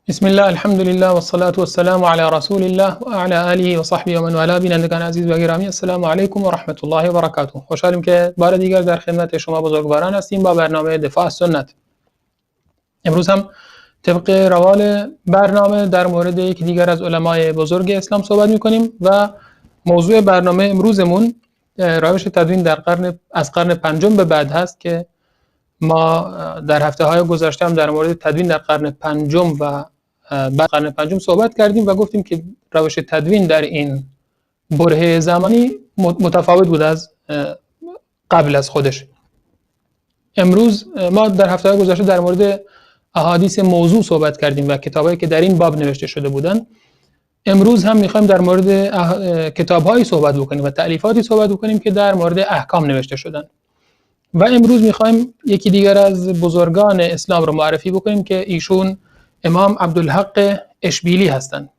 بسم الله، الحمد لله و الصلاة و السلام علی رسول الله و علی آله و صحبه و من والاه. بینندگان عزیز و گرامی، السلام علیکم و رحمت الله و برکاته. خوشحالیم که بار دیگر در خدمت شما بزرگواران هستیم با برنامه دفاع از سنت. امروز هم طبق روال برنامه در مورد یک دیگر از علمای بزرگ اسلام صحبت می‌کنیم و موضوع برنامه امروزمون روش تدوین از قرن پنجم به بعد هست که ما در هفته‌های گذشته هم در مورد تدوین در قرن پنجم و بعد قرن پنجم صحبت کردیم و گفتیم که روش تدوین در این برهه زمانی متفاوت بود از قبل از خودش. امروز ما در هفته‌های گذشته در مورد احادیث موضوع صحبت کردیم و کتابایی که در این باب نوشته شده بودند. امروز هم می‌خوایم در مورد کتاب‌هایی صحبت بکنیم و تألیفاتی صحبت بکنیم که در مورد احکام نوشته شدن. و امروز می‌خوایم یکی دیگر از بزرگان اسلام رو معرفی بکنیم که ایشون امام عبدالحق اشبیلی هستند.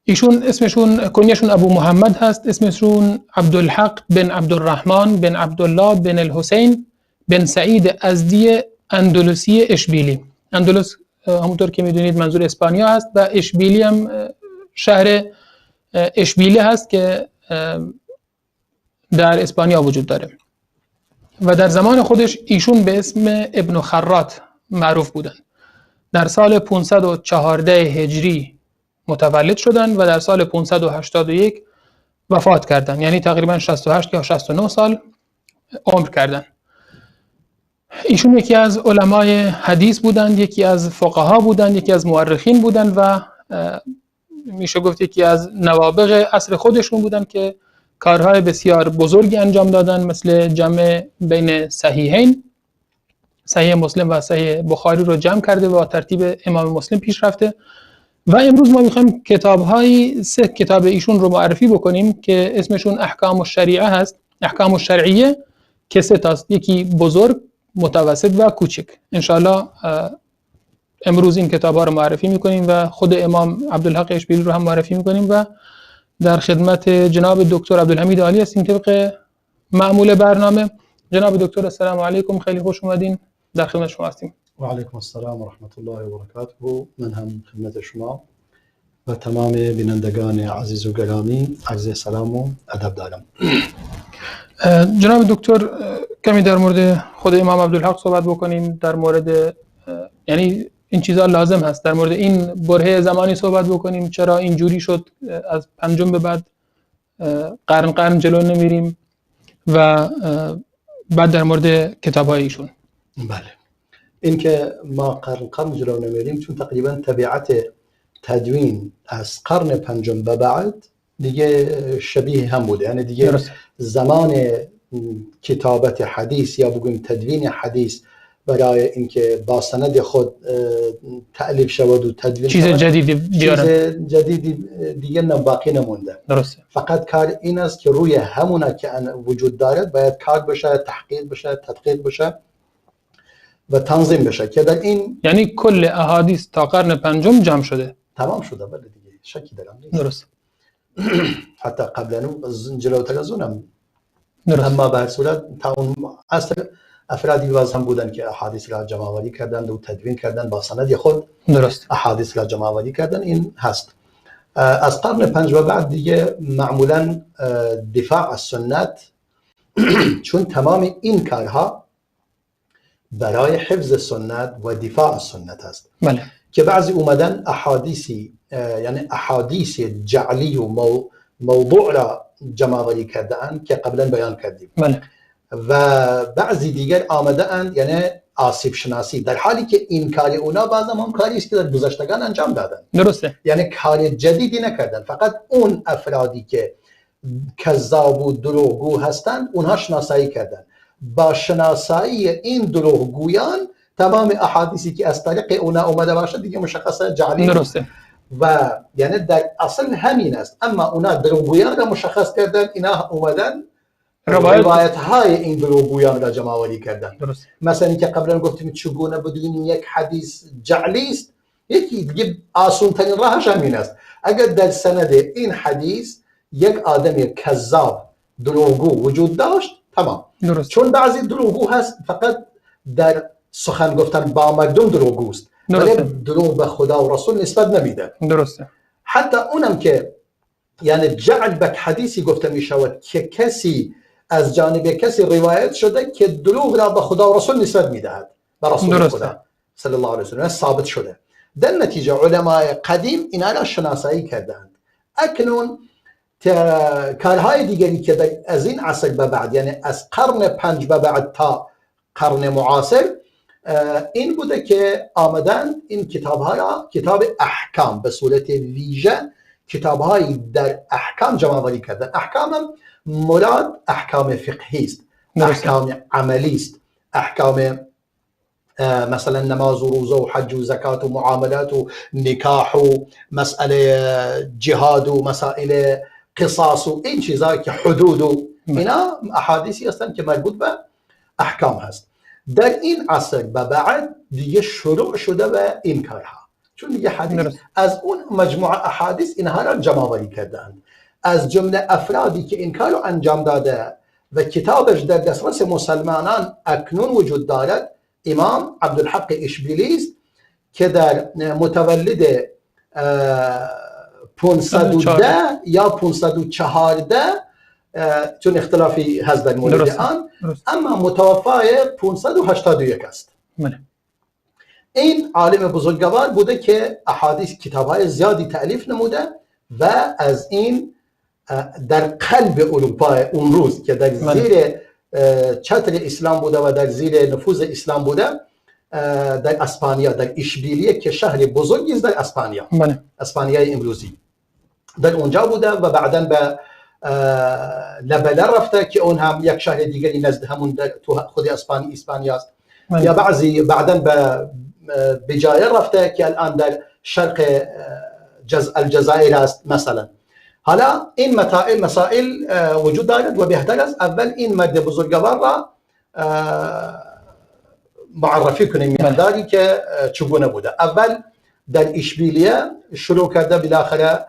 ایشون اسمشون کنیشون ابو محمد هست، اسمشون عبدالحق بن عبدالرحمن بن عبدالله بن الحسین بن سعید ازدی اندلسی اشبیلی. اندلس همونطور که میدونید منظور اسپانیا هست و اشبیلی هم شهر اشبیلی هست که در اسپانیا وجود داره و در زمان خودش ایشون به اسم ابن خرات معروف بودن. در سال 514 هجری متولد شدن و در سال 581 وفات کردن، یعنی تقریبا 68 یا 69 سال عمر کردن. ایشون یکی از علمای حدیث بودند، یکی از فقها بودند، یکی از مورخین بودند و میشه گفت یکی از نوابغ عصر خودشون بودند که کارهای بسیار بزرگی انجام دادن، مثل جمع بین صحیحین، صحیح مسلم و صحیح بخاری رو جمع کرده و با ترتیب امام مسلم پیش رفته. و امروز ما میخوایم سه کتاب ایشون رو معرفی بکنیم که اسمشون احکام الشریعه هست. احکام الشرعیه که سه تاست، یکی بزرگ، متوسط و کوچک. انشاءالله امروز این کتاب ها رو معرفی میکنیم و خود امام عبدالحق اشبیلی رو هم معرفی میکنیم و در خدمت جناب دکتر عبدالحمید عالی هستیم طبق معمول برنامه. جناب دکتر السلام علیکم، خیلی خوش اومدین، در خدمت شما هستیم. و علیکم السلام و رحمت الله و برکاته. من هم خدمت شما و تمام بینندگان عزیز و گرامی عرض سلام و ادب دارم. جناب دکتر کمی در مورد خود امام عبدالحق صحبت بکنیم، در مورد یعنی این چیزها لازم هست، در مورد این برهه زمانی صحبت بکنیم، چرا اینجوری شد، از پنجم به بعد قرن جلو نمیریم و بعد در مورد کتاب‌های ایشون. بله، این که ما قرن جلو نمیریم چون تقریبا طبیعت تدوین از قرن پنجم به بعد دیگه شبیه هم بوده، یعنی دیگه درست. زمان کتابت حدیث یا بگویم تدوین حدیث برای اینکه با سند خود تألیف شود و تدوین چیز جدیدی بیارن، چیز جدیدی دیگه باقی نمونده. درسته. فقط کار این است که روی همونه که وجود دارد باید کار بشه، تحقیق بشه، تدقیق بشه و تنظیم بشه که در این یعنی کل احادیث تا قرن پنجم جمع شده، تمام شده. بله دیگه شکی دارم نیست. درست. حتی قبلا جلوتر از اونم، درست. اما به هر صورت تا اون اصل افرادی باز هم بودن که احادیث را جمع آوری کردند و تدوین کردند، با سند خود درست. احادیث را جمع آوری کردن. این هست. از قرن پنج و بعد دیگه معمولا دفاع از سنت چون تمام این کارها برای حفظ سنت و دفاع از سنت هست. بله. که بعضی اومدن احادیثی، یعنی احادیث جعلی و موضوع را جمع آوری کردن که قبلا بیان کردیم. بله. و بعضی دیگر آمده اند یعنی آسیب شناسی، در حالی که این کار اونا بعضا هم کاری است که در گذشتگان انجام دادن. درسته. یعنی کار جدیدی نکردن، فقط اون افرادی که کذاب و دروغگو هستند اونها شناسایی کردن. با شناسایی این دروغگویان تمام احادیثی که از طریق اونا اومده باشه دیگه مشخص جعلی. درسته. و یعنی در اصل همین است، اما اونا دروغگویان را مشخص کردن، اینا اومدن روایت های این دروغگویان را جمع آوری کردن. درست. مثلا که قبلا گفتیم چگونه بدونیم یک حدیث جعلی است، یکی دیگه آسان ترین راهش همین است. اگر در سند این حدیث یک آدم کذاب دروغگو وجود داشت، تمام. درست. چون بعضی دروغگو هست فقط در سخن گفتن با مردم دروغگوست، ولی دروغ به خدا و رسول نسبت نمیده. درسته. حتی اونم که یعنی جعل بک حدیثی گفته می شود که کسی از جانب کسی روایت شده که دروغ را به خدا و رسول نسبت میدهد، به رسول خدا صلی الله علیه و سلم ثابت شده. در نتیجه علمای قدیم اینا را شناسایی کردند. اکنون کارهای دیگری که از این عصر به بعد، یعنی از قرن 5 به بعد تا قرن معاصر، این بوده که آمدن این کتاب‌ها را کتاب احکام به صورت ویژه کتاب‌هایی در احکام جمع آوری کردن. احکام هم مراد احکام فقهی است، احکام عملی است، احکام مثلا نماز و روزه و حج و زکات و معاملات و نکاح و مسئله جهاد و مسائل قصاص و این چیزایی که حدود و اینا احادیثی هستند که مربوط به احکام هست. در این عصر به بعد دیگه شروع شده به این کارها، چون دیگه حدیث از اون مجموعه احادیث اینها را جمع آوری کردند. از جمله افرادی که این کار رو انجام داده و کتابش در دسترس مسلمانان اکنون وجود دارد امام عبدالحق اشبیلی است که در متولد 510 یا 514 چون اختلافی هست در مورد آن، اما متوفای 581 است. این عالم بزرگوار بوده که احادیث کتاب‌های زیادی تألیف نموده و از این در قلب اروپا اون روز که در زیر چتر اسلام بوده و در زیر نفوذ اسلام بوده، در اسپانیا، در اشبیلیه که شهر بزرگی است در اسپانیا، اسپانیای امروزی، در اونجا بوده و بعداً به لبنان رفته که اون هم یک شهر دیگری نزد همون در تو خود اسپانیا است، یا بعضی بعداً به بجایر رفته که الان در شرق الجزائر است مثلا. حالا این مسائل وجود دارد و بهتر است اول این مرد بزرگوار را معرفی کنیم مقداری که چگونه بوده. اول در اشبیلیه شروع کرده بالاخره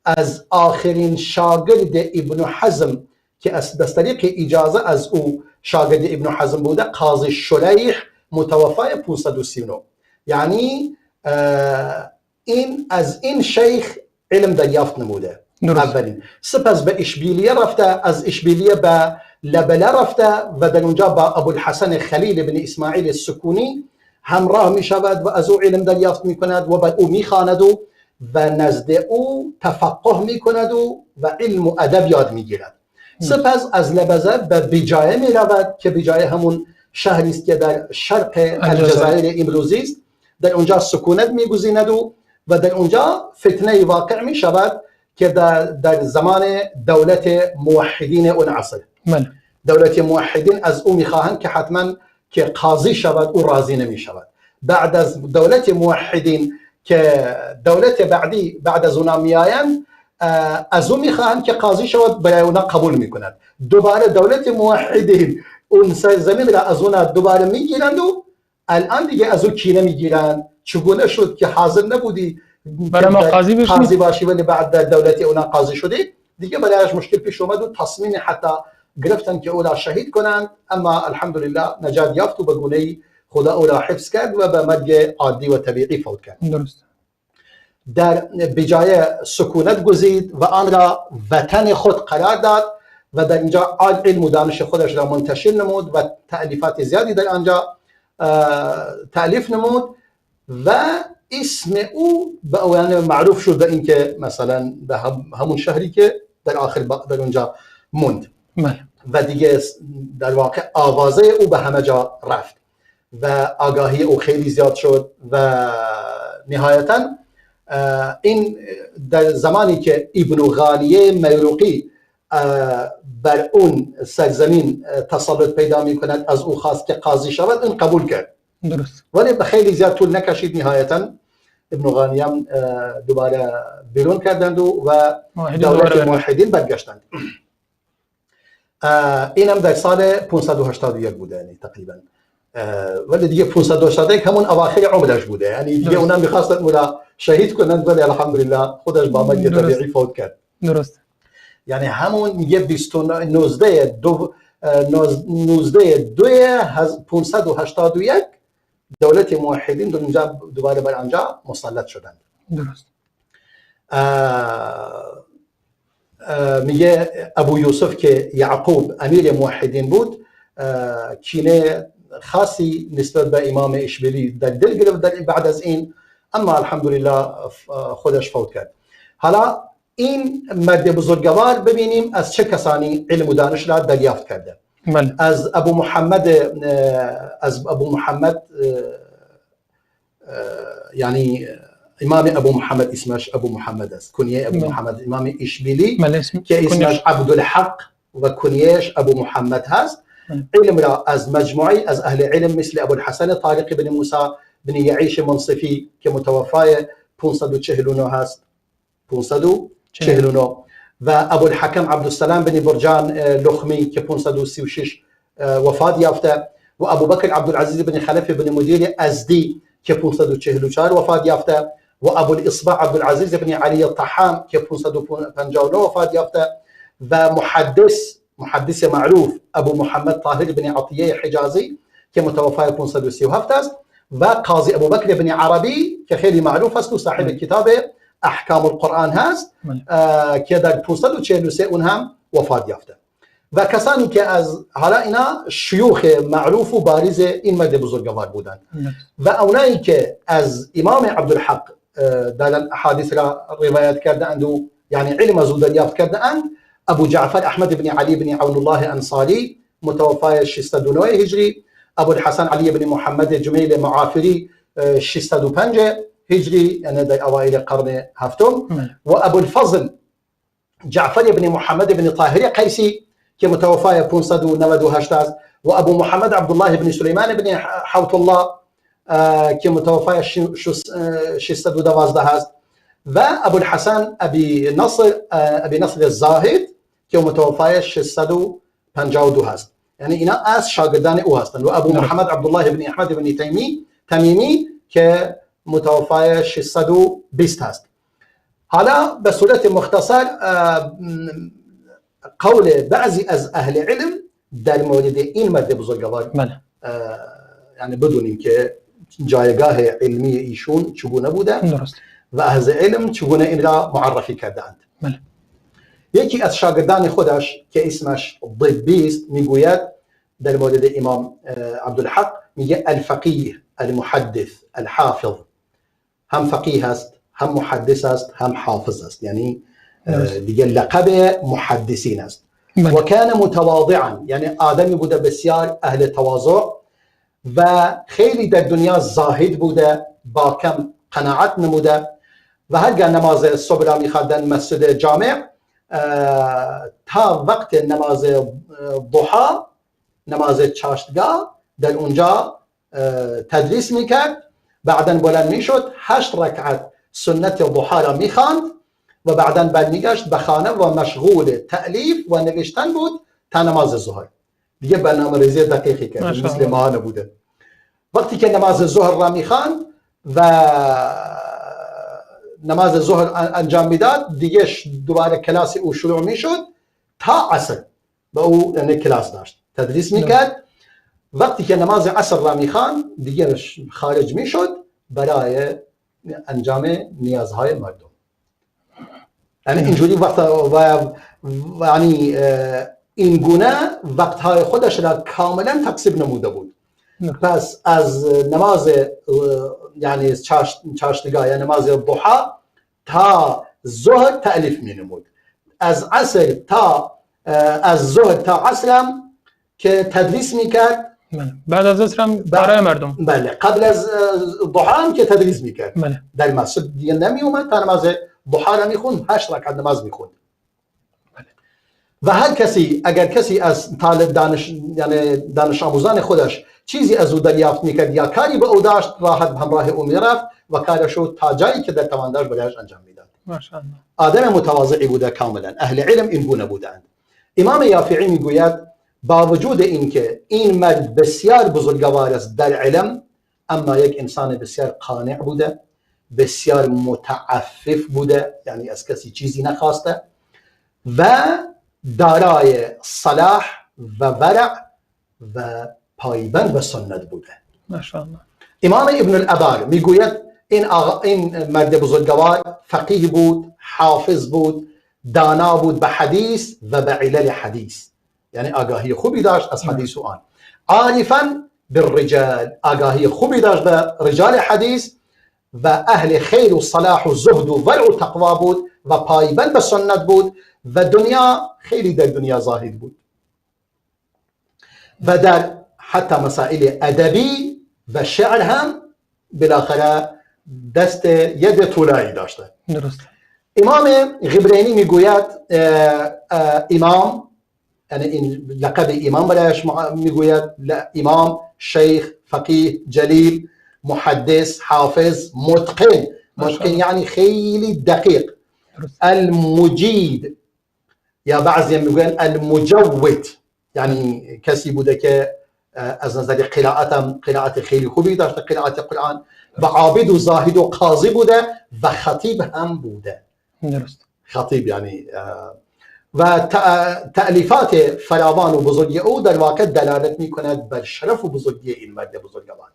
از آخرین شاگرد ابن حزم که از طریق اجازه از او شاگرد ابن حزم بوده، قاضی شریح متوفای 539. یعنی این از این شیخ علم دریافت نموده اولین. سپس به اشبیلیه رفته، از اشبیلیه به لبله رفته و در اونجا با ابوالحسن خلیل بن اسماعیل السکونی همراه می شود و از او علم دریافت می کند و به او می خواند و نزد او تفقه می کند و علم و ادب یاد می گیرد. سپس از لبزه به بیجایه می رود که بیجایه همون شهری است که در شرق الجزایر امروزی است. در اونجا سکونت می گزیند و در اونجا فتنه واقع می شود که در زمان دولت موحدین اون عصر، دولت موحدین از او می خواهند که حتما که قاضی شود، او راضی نمی شود. بعد از دولت موحدین که دولت بعدی بعد از اونا می آیند، از او می خواهند که قاضی شود، برای اونا قبول می کند. دوباره دولت موحدین اون زمین را از اونا دوباره می گیرند و الان دیگه از او کینه می گیرند. چگونه شد که حاضر نبودی برای ما قاضی باشی ولی بعد در دولت اونا قاضی شدی؟ دیگه برایش مشکل پیش اومد و تصمیم حتی گرفتن که او را شهید کنند، اما الحمدلله نجات یافت و به گونه‌ای خدا او را حفظ کرد و به مرگ عادی و طبیعی فوت کرد. درست. در بجای سکونت گزید و آن را وطن خود قرار داد و در اینجا علم و دانش خودش را منتشر نمود و تألیفات زیادی در آنجا تألیف نمود و اسم او به یعنی معروف شد به این که مثلا به همون شهری که در آخر در اونجا موند و دیگه در واقع آوازه او به همه جا رفت و آگاهی او خیلی زیاد شد و نهایتا این در زمانی که ابن غالیه میروقی بر اون سرزمین تسلط پیدا می کند، از او خواست که قاضی شود، این قبول کرد. درست. ولی به خیلی زیاد طول نکشید، نهایتا ابن غالیه دوباره بیرون کردند و دولت موحدین برگشتند. اینم در سال 581 بوده، یعنی تقریبا. ولی دیگه 581 همون اواخر عمرش بوده، یعنی دیگه اونا می‌خواستن او را شهید کنند ولی الحمدلله خودش با مرگ طبیعی فوت کرد. درست. یعنی همون میگه 19 581 دولت موحدین در اونجا دوباره بر آنجا مسلط شدند. درست. میگه ابو یوسف که یعقوب امیر موحدین بود کینه خاصی نسبت به امام اشبیلی در دل گرفت بعد از این، اما الحمدلله خودش فوت کرد. حالا این مرد بزرگوار ببینیم از چه کسانی علم و دانش را دریافت کرده. از ابو محمد یعنی امام ابو محمد اسمش ابو محمد است، کنیه ابو محمد امام اشبیلی که اسمش عبدالحق و کنیهش ابو محمد هست. علم را از مجموعی از اهل علم مثل ابو الحسن طارق بن موسی بن یعیش منصفی که متوفای 549 هست، 549، و ابو الحکم عبدالسلام بن برجان لخمی که 536 وفات یافته، و ابو بکر عبدالعزیز بن خلف بن مدیر ازدی که 544 وفات یافته، و ابو الاصبع عبدالعزیز بن علی الطحام که 559 وفات یافته، و محدث معروف ابو محمد طاهر بن عطیه حجازی که متوفای 537 است، و قاضی ابو بکر بن عربی که خیلی معروف است و صاحب کتاب احکام القرآن هست که در 543 اون هم وفات یافته. و کسانی که از حالا اینا شیوخ معروف و بارز این مرد بزرگوار بودند. و اونایی که از امام عبدالحق در احادیث را روایت کرده اند و یعنی علم از او دریافت کرده اند، ابو جعفر احمد بن علی بن عون الله انصاری متوفای 609 هجری، ابو الحسن علی بن محمد جمیل معافری 605 هجری یعنی در اوایل قرن هفتم، و ابو الفضل جعفر بن محمد بن طاهر قیسی که متوفای 598 است، و ابو محمد عبدالله بن سلیمان بن حوت الله که متوفای 612 است، و ابو الحسن ابی نصر الزاهد که متوفای 652 است. یعنی اینا از شاگردان او هستند. و ابو محمد عبدالله بن احمد بن تمیمی که متوفای 620 است. حالا به صورت مختصر قول بعضی از اهل علم در مورد این مرد بزرگوار یعنی بدونیم که جایگاه علمی ایشون چگونه بوده و اهل علم چگونه این را معرفی کردند. یکی از شاگردان خودش که اسمش ضبی است میگوید در مورد امام عبدالحق، میگه الفقیه المحدث الحافظ، هم فقیه است، هم محدث است، هم حافظ است، یعنی دیگه لقب محدثین است. و کان متواضعا، یعنی آدمی بوده بسیار اهل تواضع و خیلی در دنیا زاهد بوده، با کم قناعت نموده، و هرگاه نماز صبح را می‌خواندند مسجد جامع تا وقت نماز ضحی، نماز چاشتگاه، در اونجا تدریس میکرد. بعداً بلند میشد 8 رکعت سنت ضحی را میخواند و بعداً برمیگشت به خانه و مشغول تألیف و نوشتن بود تا نماز ظهر. دیگه برنامه‌ریزی دقیقی کرد، مثل ما نبوده. وقتی که نماز ظهر را میخواند و نماز ظهر انجام میداد، دیگه دوباره کلاس او شروع میشد تا عصر. با او یعنی کلاس داشت، تدریس میکرد. وقتی که نماز عصر را میخواند دیگه خارج میشد برای انجام نیازهای مردم. یعنی اینجوری وقت یعنی این گونه وقتهای خودش را کاملا تقسیم نموده بود. پس از نماز یعنی چاشتگاه یا نماز ضحی تا ظهر تألیف می نمود. از ظهر تا عصر که تدریس میکرد. بعد از عصر هم برای مردم. بله، قبل از ضحی هم که تدریس میکرد. در مسجد دیگه نمی اومد، تا نماز ضحی را میخوند، 8 رکعت نماز میخوند. و هر کسی اگر کسی از طالب یعنی دانش آموزان خودش چیزی از او دریافت میکرد یا کاری به او داشت، راحت همراه او میرفت و کارش رو تا جایی که در توان داشت برایش انجام میداد. ماشاءالله. آدم متواضعی بوده کاملا. اهل علم این گونه بودند. امام یافعی میگوید با وجود اینکه این مرد بسیار بزرگوار است در علم، اما یک انسان بسیار قانع بوده، بسیار متعفف بوده، یعنی از کسی چیزی نخواسته، و دارای صلاح و ورع و پایبند به سنت بوده. ماشاءالله. امام ابن الابار میگوید این مرد بزرگوار فقیه بود، حافظ بود، دانا بود به حدیث و به علل حدیث، یعنی آگاهی خوبی داشت از حدیث و آن. عارفاً بالرجال، آگاهی خوبی داشت به رجال حدیث و اهل خیر و صلاح و زهد و ورع و تقوا بود و پایبند به سنت بود و دنیا خیلی در دنیا زاهد بود و در حتی مسائل ادبی و شعر هم بالاخره دست ید طولایی داشته. درست. امام غبرینی میگوید امام، یعنی این لقب امام برایش میگوید امام، شیخ، فقیه، جلیل، محدث، حافظ، متقن. متقن یعنی خیلی دقیق. المجید یا بعضی میگوین المجود، یعنی کسی بوده که از نظر قرائت خیلی خوبی داشته، قرائت قرآن، و عابد و زاهد و قاضی بوده و خطیب هم بوده. درست. خطیب یعنی و تألیفات فراوان و بزرگی او در واقع دلالت می کند بر شرف و بزرگی این مرد بزرگوار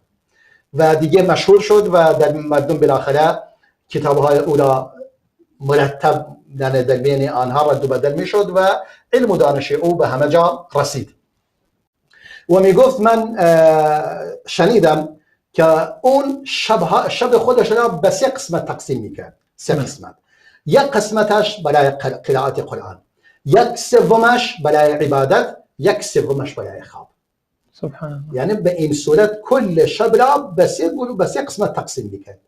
و دیگه مشهور شد و در مردم بالاخره کتابهای او را مرتب در بین آنها رد و بدل می شد و علم و دانش او به همه جا رسید. و می گفت من شنیدم که اون شب خودش را به 3 قسمت تقسیم می کرد. 3 قسمت. یک قسمتش برای قرائت قرآن، یک سومش برای عبادت، یک سومش برای خواب. سبحان الله. یعنی به این صورت کل شب را به 3 قسمت تقسیم میکرد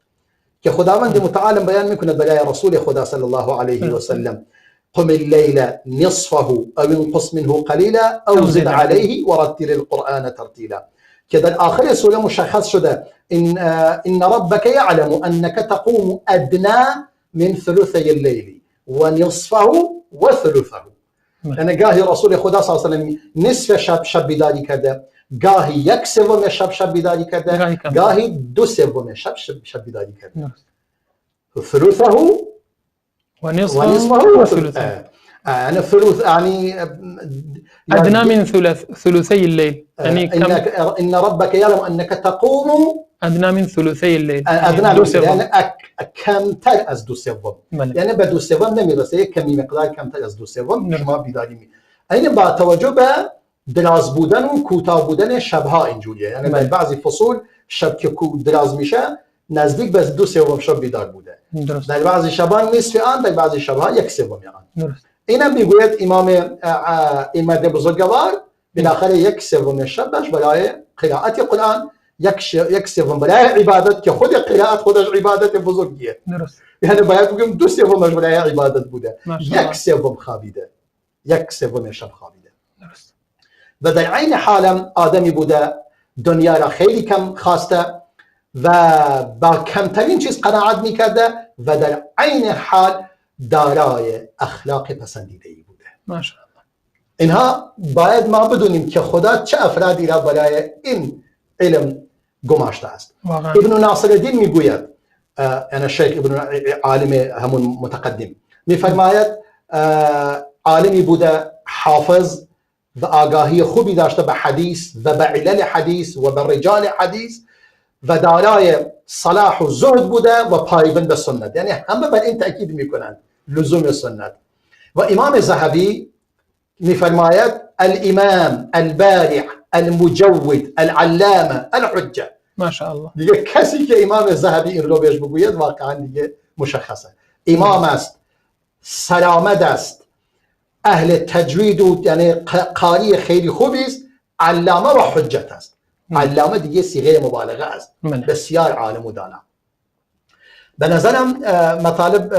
که خداوند متعال بیان میکند برای رسول خدا صلی الله علیه و سلم: قم الليل نصفه او انقص منه قلیلا او زد علیه ورتل القرآن ترتیلا، که در آخر سوره مشخص شده ان ربك يعلم انك تقوم ادنى من ثلثي الليل ونصفه وثلثه. یعنی گاهی رسول خدا صلی الله علیه و سلم نصف شب بیداری کرده، گاهی 1/3 شب بیداری کرده، گاهی 2/3 شب بیداری کرده. ثلثه ونصفه وثلثه. يعني ثلث يعني ادنى من ثلثي الليل، يعني ان ربك يعلم انك تقوم ادنى من ثلثي الليل، ادنى يعني کمتر از 2/3. یعنی به 2/3 نمیرسه، یک کمی مقدار کمتر از 2/3 شما بیداری می. این با توجه به دراز بودن و کوتاه بودن شبها اینجوریه، یعنی در بعضی فصول شب که دراز میشه نزدیک به 2/3 شب بیدار بوده. در بعضی شبان نصف آن، در بعضی شبها 1/3 آن. اینم میگوید امام این مرد بزرگوار بالاخره 1/3 شبش برای قرائت قرآن، 1/3 برای عبادت که خود قرائت خودش عبادت بزرگیه. درست. یعنی باید بگم 2/3 برای عبادت بوده، 1/3 خوابیده، 1/3 شب خوابیده. درست. و در عین حالم آدمی بوده دنیا را خیلی کم خواسته و با کمترین چیز قناعت میکرده و در عین حال دارای اخلاق پسندیده‌ای بوده. ماشاءالله. اینها باید ما بدونیم که خدا چه افرادی را برای این علم گماشته است. ابن ناصر الدین میگوید، یعنی شیخ ابن عالم همون متقدم میفرماید عالمی بوده، حافظ و آگاهی خوبی داشته به حدیث و به علل حدیث و به رجال حدیث و دارای صلاح و زهد بوده و پایبند به سنت، یعنی همه بر این تأکید میکنند لزوم سنت. و امام ذهبی میفرماید الامام البارع المجود العلامه الحجه. ماشاءالله. دیگه کسی که امام ذهبی این رو بهش بگوید واقعا دیگه مشخصه. امام است، سرآمد است، اهل تجوید و یعنی قاری خیلی خوبی است، علامه و حجت است. علامه دیگه صیغه مبالغه است، بسیار عالم و دانا. به نظرم مطالب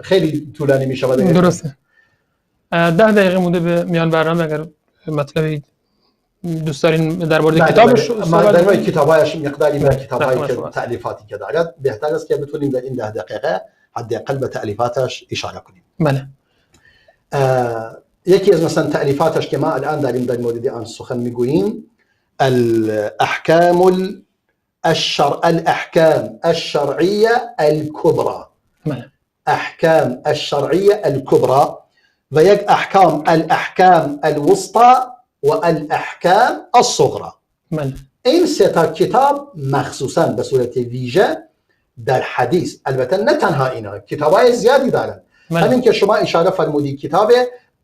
خیلی طولانی می شود. درسته. 10 دقیقه مونده به میان برنامه، اگر مطلبی دوست دارین در مورد کتابش در مورد کتابایش مقداری به کتابایی که تألیفاتی که دارد بهتر است که بتونیم در این 10 دقیقه حداقل به تألیفاتش اشاره کنیم. بله. یکی از مثلا تألیفاتش که ما الان داریم در مورد آن سخن میگوییم، الأحكام الشرعية الكبرى. أحكام الشرعية الكبرى ويك الأحكام الوسطى والأحكام الصغرى. این سه تا کتاب مخصوصا به صورت ویژه در حدیث، البته نه تنها اینا، کتابای زیادی دارن. همین که شما اشاره فرمودی کتاب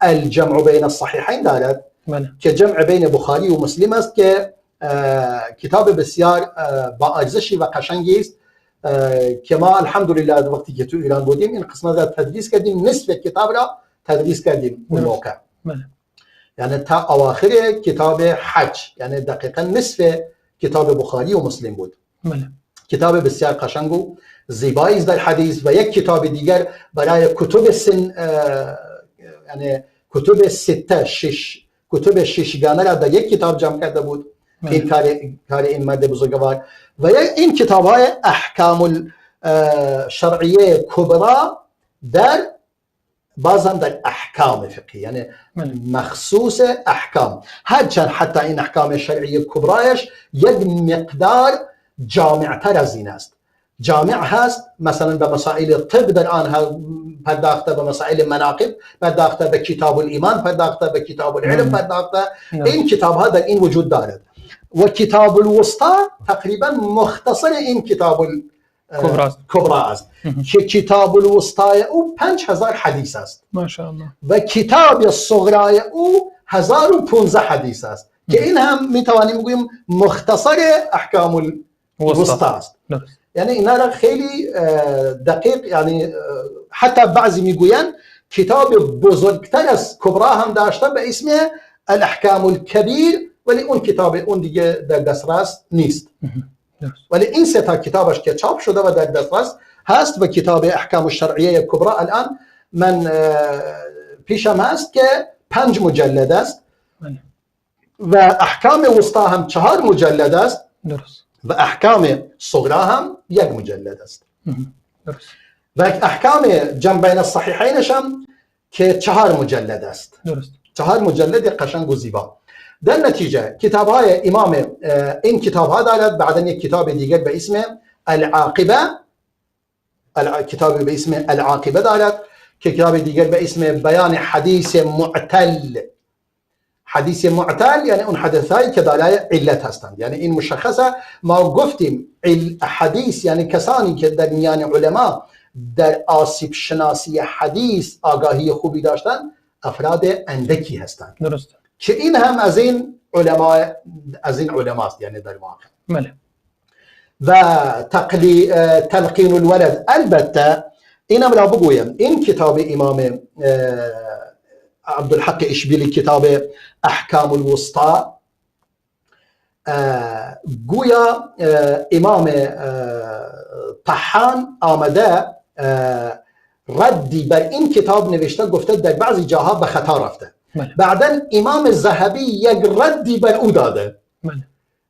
الجمع بین الصحیحین دارد که جمع بین بخاری و مسلم است که کتاب بسیار با ارزشی و قشنگی است که ما الحمدلله وقتی که تو ایران بودیم این قسمت را تدریس کردیم، نصف کتاب را تدریس کردیم اون موقع. یعنی تا اواخر کتاب حج، یعنی دقیقا نصف کتاب بخاری و مسلم بود. کتاب بسیار قشنگ و زیبایی است در حدیث. و یک کتاب دیگر برای کتب سن، یعنی کتب سته، کتب ششگانه را در یک کتاب جمع کرده بود. این کار این مرد بزرگوار. و این کتاب های احکام شرعیه کبرا در بازم در احکام فقهی، یعنی مخصوص احکام، هرچند حتی این احکام شرعی کبرایش یک مقدار جامعتر از این است. جامع هست، مثلا به مسائل طب در آن پرداخته، به مسائل مناقب پرداخته، به کتاب الایمان پرداخته، به کتاب العلم پرداخته. این کتاب ها در این وجود دارد. و کتاب الوسطا تقریبا مختصر این کتاب کبرا است که کتاب الوسطای او 5000 حدیث است ماشاءالله، و کتاب الصغرای او 1015 حدیث است که این هم میتوانیم بگوییم مختصر احکام الوسطا است. یعنی اینا را خیلی دقیق، یعنی حتی بعضی میگویند کتاب بزرگتر از کبرا هم داشته به اسم الاحکام الکبیر، ولی اون کتاب اون دیگه در دسترس نیست. ولی این سه تا کتابش که چاپ شده و در دسترس هست و کتاب احکام الشرعیه کبرا الان من پیشم هست که 5 مجلد است و احکام وسطا هم 4 مجلد است. درست. و احکام صغرا هم 1 مجلد است. درست. و احکام جمع بین الصحیحینش هم که 4 مجلد است. درست. 4 مجلد قشنگ و زیبا. در نتیجه کتاب های امام این کتاب ها دارد. بعدن یک کتاب دیگر به اسم العاقبه، کتابی به اسم العاقبه دارد که کتاب دیگر به اسم بیان حدیث معتل. حدیث معتل یعنی اون حدیثایی که دارای علت هستند. یعنی این مشخصه، ما گفتیم حدیث یعنی کسانی که در میان علما در آسیب شناسی حدیث آگاهی خوبی داشتن افراد اندکی هستند. درست. که این هم از این علماست، یعنی در واقع. بله. و تلقین الولد، البته اینم را بگویم این کتاب امام عبدالحق اشبیلی، کتاب احکام الوسطا، گویا امام طحان آمده ردی بر این کتاب نوشته، گفته در بعضی جاها به خطا رفته. بعدن امام ذهبی یک ردی بر او داده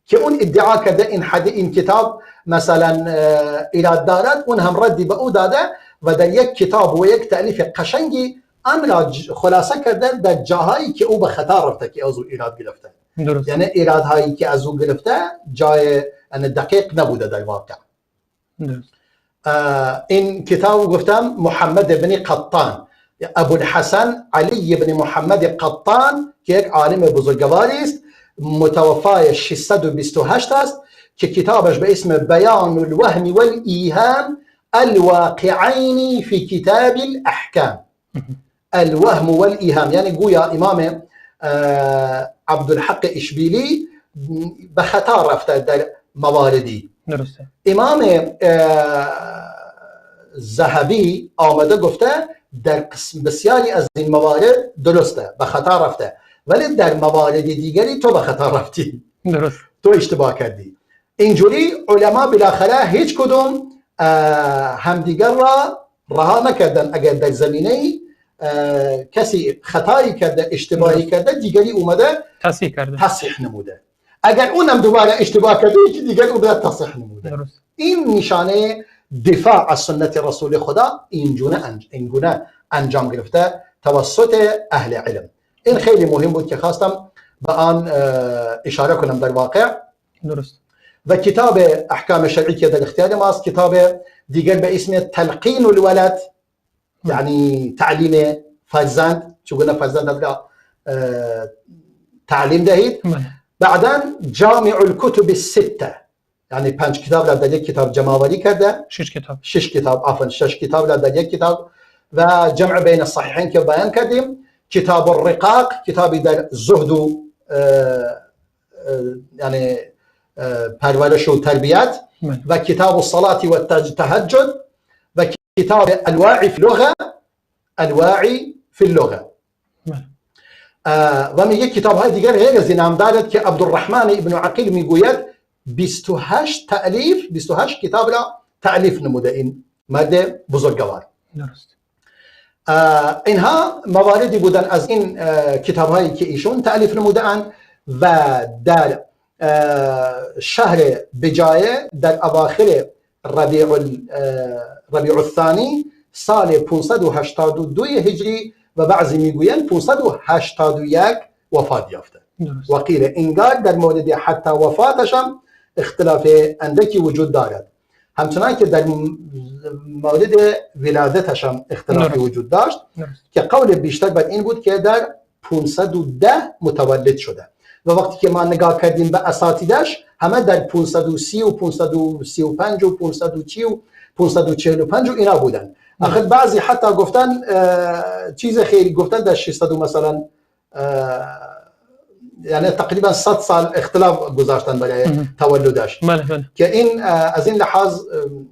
که اون ادعا کرده این کتاب مثلا ایراد دارد، اون هم ردی به او داده و در یک کتاب و یک تألیف قشنگی آن را خلاصه کرده در جاهایی که او به خطا رفته که از او ایراد گرفته. درست. یعنی ایرادهایی که از او گرفته جای دقیق نبوده در واقع. درست. این کتاب گفتم محمد بن قطان، ابو الحسن علی بن محمد قطان که یک عالم بزرگواری است، متوفای 628 است که کتابش به اسم بیان الوهم والایهام الواقعین فی کتاب الاحکام. الوهم والایهام یعنی گویا امام عبدالحق اشبیلی به خطا رفته در مواردی. درسته. امام ذهبی آمده گفته در قسم بسیاری از این موارد درسته، به خطا رفته، ولی در موارد دیگری تو به خطا رفتی. درست. تو اشتباه کردی. اینجوری علما بالاخره هیچ کدوم همدیگر را رها نکردن. اگر در زمینه کسی خطایی کرده، اشتباهی کرده، دیگری اومده تصحیح نموده. اگر اونم دوباره اشتباه کرده، یکی دیگر اومده تصحیح نموده. درست. این نشانه دفاع از سنت رسول خدا اینگونه انجام گرفته توسط اهل علم. این خیلی مهم بود که خواستم به آن اشاره کنم در واقع. درست. و کتاب احکام شرعی که در اختیار ماست، کتاب دیگر به اسم تلقین الولد، یعنی تعلیم فرزند، چگونه فرزند را تعلیم دهید. بعدا جامع الكتب الستة، يعني 5 کتاب را در یک کتاب جمع‌آوری کرده، 6 کتاب را در یک کتاب، و جمع بین الصحیحین که بیان کردیم. کتاب الرقاق، کتابی در زهد و یعنی پرورش و تربیت، و کتاب الصلاة و التهجد، و کتاب الواعی فی اللغة. و میگه کتاب های دیگر غیر از این هم دارد که عبدالرحمن ابن عقیل میگوید 28 کتاب را تألیف نموده این مرد بزرگوار. درست. اینها مواردی بودن از این کتاب هایی که ایشون تألیف نموده اند. و در شهر بجایه در اواخر ربیع الثانی سال 582 هجری و بعضی میگویند 581 وفات یافته. و قیل اینگار در مورد حتی وفاتش هم اختلاف اندکی وجود دارد، همچنان که در مورد ولادتش هم اختلاف وجود داشت که قول بیشتر بر این بود که در 510 متولد شده. و وقتی که ما نگاه کردیم به اساتیدش همه در 530 و 535 و 540 و 545 و اینا بودن. آخر بعضی حتی گفتن چیز خیلی گفتن در 600 مثلا، یعنی تقریبا 100 سال اختلاف گذاشتن برای تولدش. که این از این لحاظ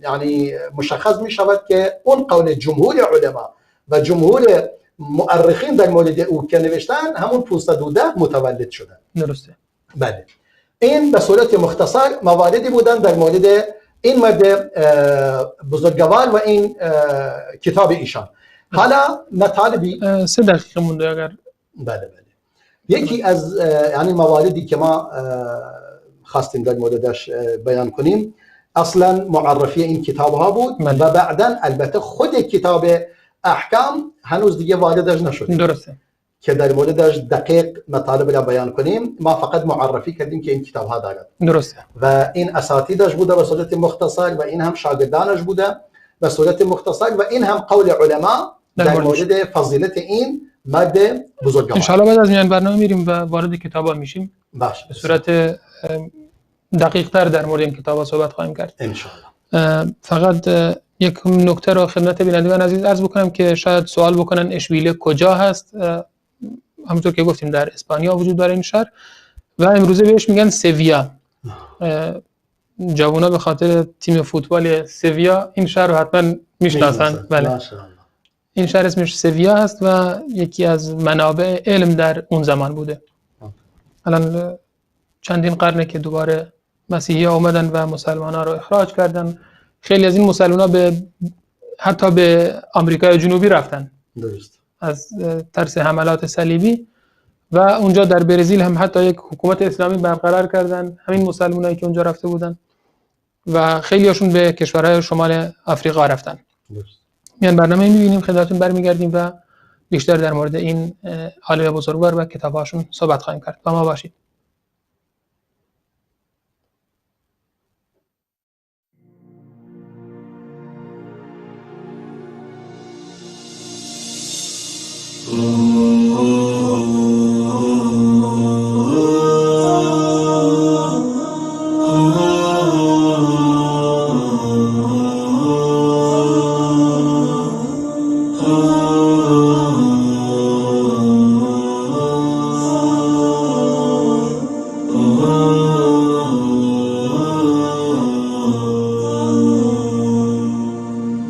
یعنی مشخص می شود که اون قول جمهور علما و جمهور مؤرخین در مورد او که نوشتن همون 510 متولد شدن. درسته. بله. این به صورت مختصر مواردی بودن در مورد این مرد بزرگوار و این کتاب ایشان. حالا مطالبی 3 دقیقه مونده اگر. بله. یکی از یعنی مواردی که ما خواستیم در موردش بیان کنیم اصلا معرفی این کتاب ها بود و بعداً البته خود کتاب احکام هنوز دیگه واردش نشد. درسته. که در موردش دقیق مطالب را بیان کنیم، ما فقط معرفی کردیم که این کتاب ها دارد. درسته. و این اساتیدش بوده به صورت مختصر و این هم شاگردانش بوده به صورت مختصر و این هم قول علما در مورد فضیلت این مرد بزرگوار. ان شاء الله بعد از میان برنامه میریم و وارد کتابا میشیم. باشه. به صورت دقیق تر در مورد این کتابا صحبت خواهیم کرد ان شاء الله. فقط یک نکته رو خدمت بینندگان عزیز عرض بکنم که شاید سوال بکنن اشبیل کجا هست. همونطور که گفتیم در اسپانیا وجود داره این شهر و امروزه بهش میگن سویا. جوونا به خاطر تیم فوتبال سویا این شهر رو حتما میشناسن. بله. این شهر اسمش سویا هست و یکی از منابع علم در اون زمان بوده. الان چندین قرنه که دوباره مسیحی آمدن و مسلمان‌ها رو اخراج کردن. خیلی از این مسلمان‌ها حتی به آمریکای جنوبی رفتن. درست. از ترس حملات صلیبی و اونجا در برزیل هم حتی یک حکومت اسلامی برقرار کردن همین مسلمانایی که اونجا رفته بودن و خیلی هاشون به کشورهای شمال آفریقا رفتن. درست. میان برنامه می‌بینیم خدمتتون برمیگردیم و بیشتر در مورد این عالم بزرگوار و کتاب‌هاشون صحبت خواهیم کرد. با ما باشید.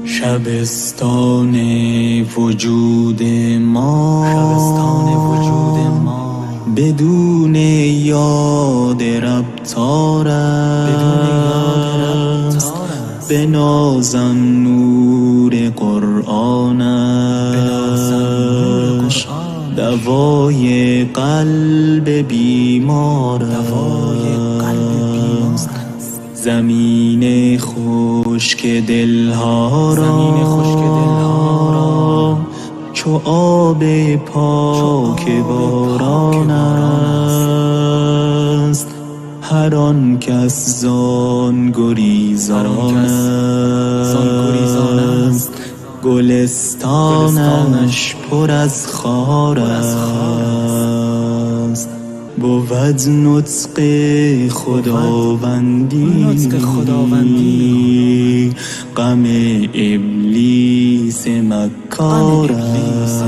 شبستان وجود ما بدون یاد ربطار است، به نازن نور قرآنش دوای قلب بیمار است. زمین خشک دلها را چو آب پاک باران است، هر آن کس زان گریزان است، گلستانش پر از خار است. بود نطق خداوندی غم ابلیس مکار است.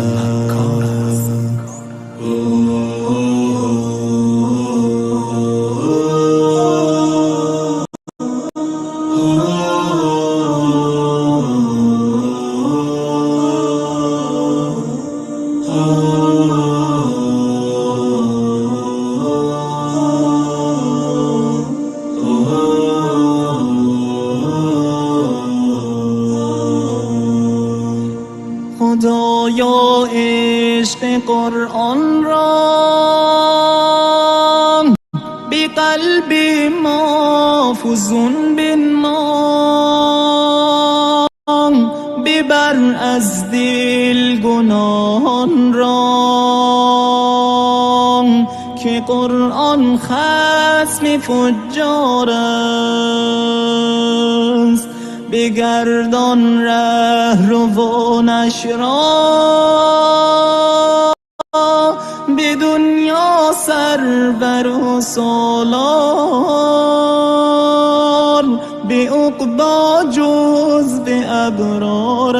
خدایا عشق قرآن را به قلب ما فزون بنما، ببر از دل گناهان را که قرآن خصم فجار است. بگردان ره روانش را به دنیا سرور و سالار، به عقبی جز به ابرارت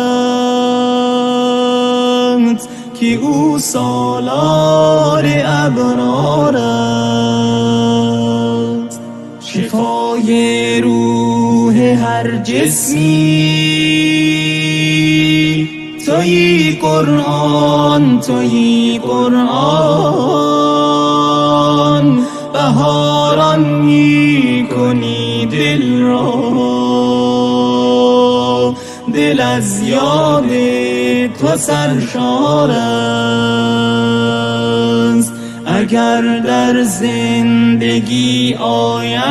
که او سالار ابرار است. شفای روح هر جسمی تویی قرآن، تویی قرآن. بهاران می کنی دل را، دل از یاد تو سرشار است. اگر در زندگی آید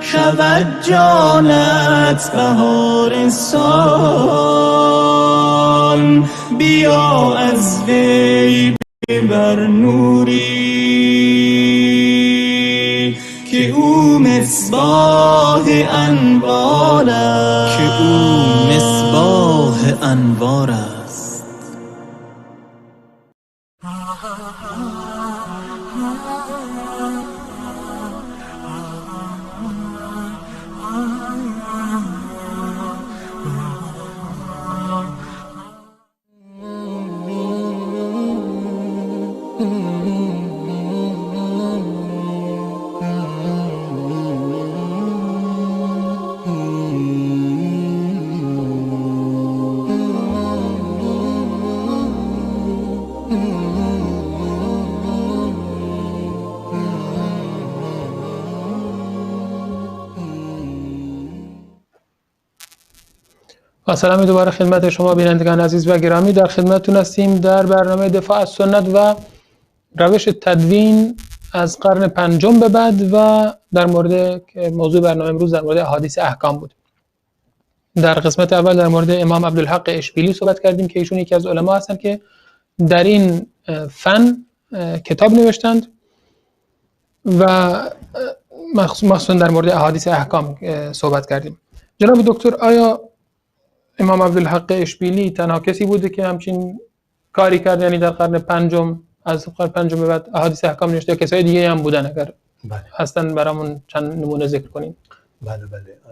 شود جانت بهارستان، بیا از وی ببر نوری که او مصباح انوار است، که او مصباح انوار است. با سلام دوباره خدمت شما بینندگان عزیز و گرامی. در خدمتتون هستیم در برنامه دفاع از سنت و روش تدوین از قرن پنجم به بعد و در مورد موضوع برنامه امروز در مورد احادیث احکام بود. در قسمت اول در مورد امام عبدالحق اشبیلی صحبت کردیم که ایشون یکی از علما هستند که در این فن کتاب نوشتند و مخصوصا در مورد احادیث احکام صحبت کردیم. جناب دکتر، آیا امام عبدالحق اشبیلی تنها کسی بوده که همچین کاری کرد، یعنی در قرن پنجم از قرن پنجم به بعد احادیث احکام نوشته، یا کسای دیگه هم بودن؟ اگر هستن برامون چند نمونه ذکر کنیم. بله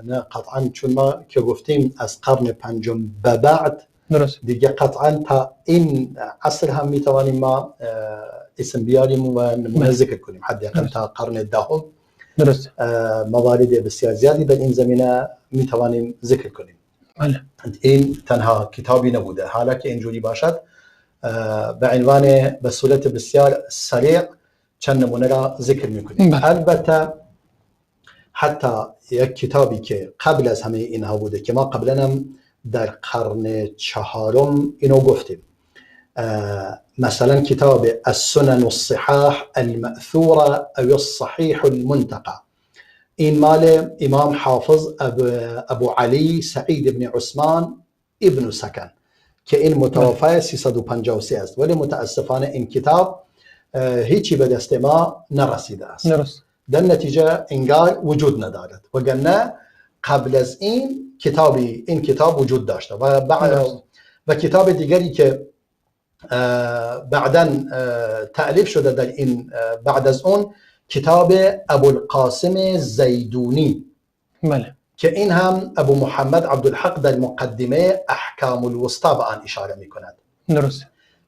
نه قطعا، چون ما که گفتیم از قرن پنجم به بعد درست دیگه قطعا تا این عصر هم میتوانیم ما اسم بیاریم و نمونه ذکر کنیم، حداقل تا قرن دهم درست موارد بسیار زیادی در این زمینه میتوانیم ذکر کنیم. بله. این تنها کتابی نبوده، حالا که اینجوری باشد به عنوان به صورت بسیار سریع چند نمونه را ذکر میکنیم. البته حتی یک کتابی که قبل از همه اینها بوده که ما قبلا هم در قرن چهارم اینو گفتیم، مثلا کتاب السنن الصحاح المأثورة او الصحيح المنتقى، این مال امام حافظ ابو علی سعید ابن عثمان ابن سکن که این متوفی 353 است، ولی متاسفانه این کتاب هیچی به دست ما نرسیده است. درست. در نتیجه انگار وجود ندارد، وگرنه قبل از این کتاب وجود داشته و کتاب دیگری که بعدن تألیف شده در این بعد از اون کتاب ابوالقاسم زیدونی بله. که این هم ابو محمد عبدالحق در مقدمه احکام الوسطا به آن اشاره می کند. درست.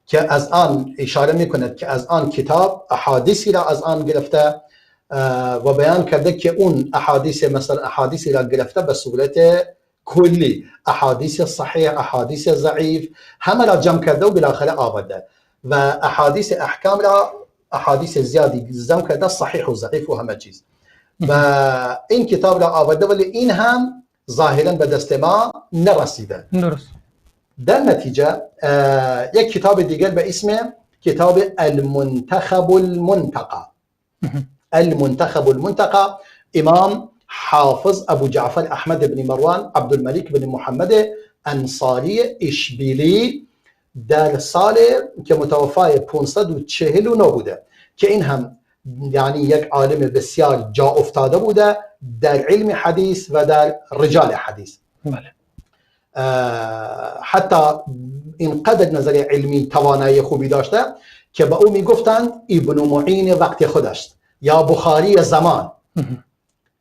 که از آن اشاره می کند که از آن کتاب احادیثی را از آن گرفته و بیان کرده که اون احادیث مثلا احادیثی را گرفته به صورت کلی، احادیث صحیح، احادیث ضعیف، همه را جمع کرده و بالاخره آورده و احادیث احکام را احادیث زیادی جمع کرده، صحیح و ضعیف و همه چیز. و این کتاب را آورده ولی این هم ظاهرا به دست ما نرسیده. درست. در نتیجه یک کتاب دیگر به اسم کتاب المنتخب المنتقى. المنتخب المنتقى امام حافظ ابو جعفر احمد بن مروان عبدالملک بن محمد انصاری اشبیلی در سال که متوفای 549 بوده که این هم یعنی یک عالم بسیار جا افتاده بوده در علم حدیث و در رجال حدیث. بله. حتی اینقدر نظر علمی توانایی خوبی داشته که به او میگفتند ابن معین وقت خودش یا بخاری زمان.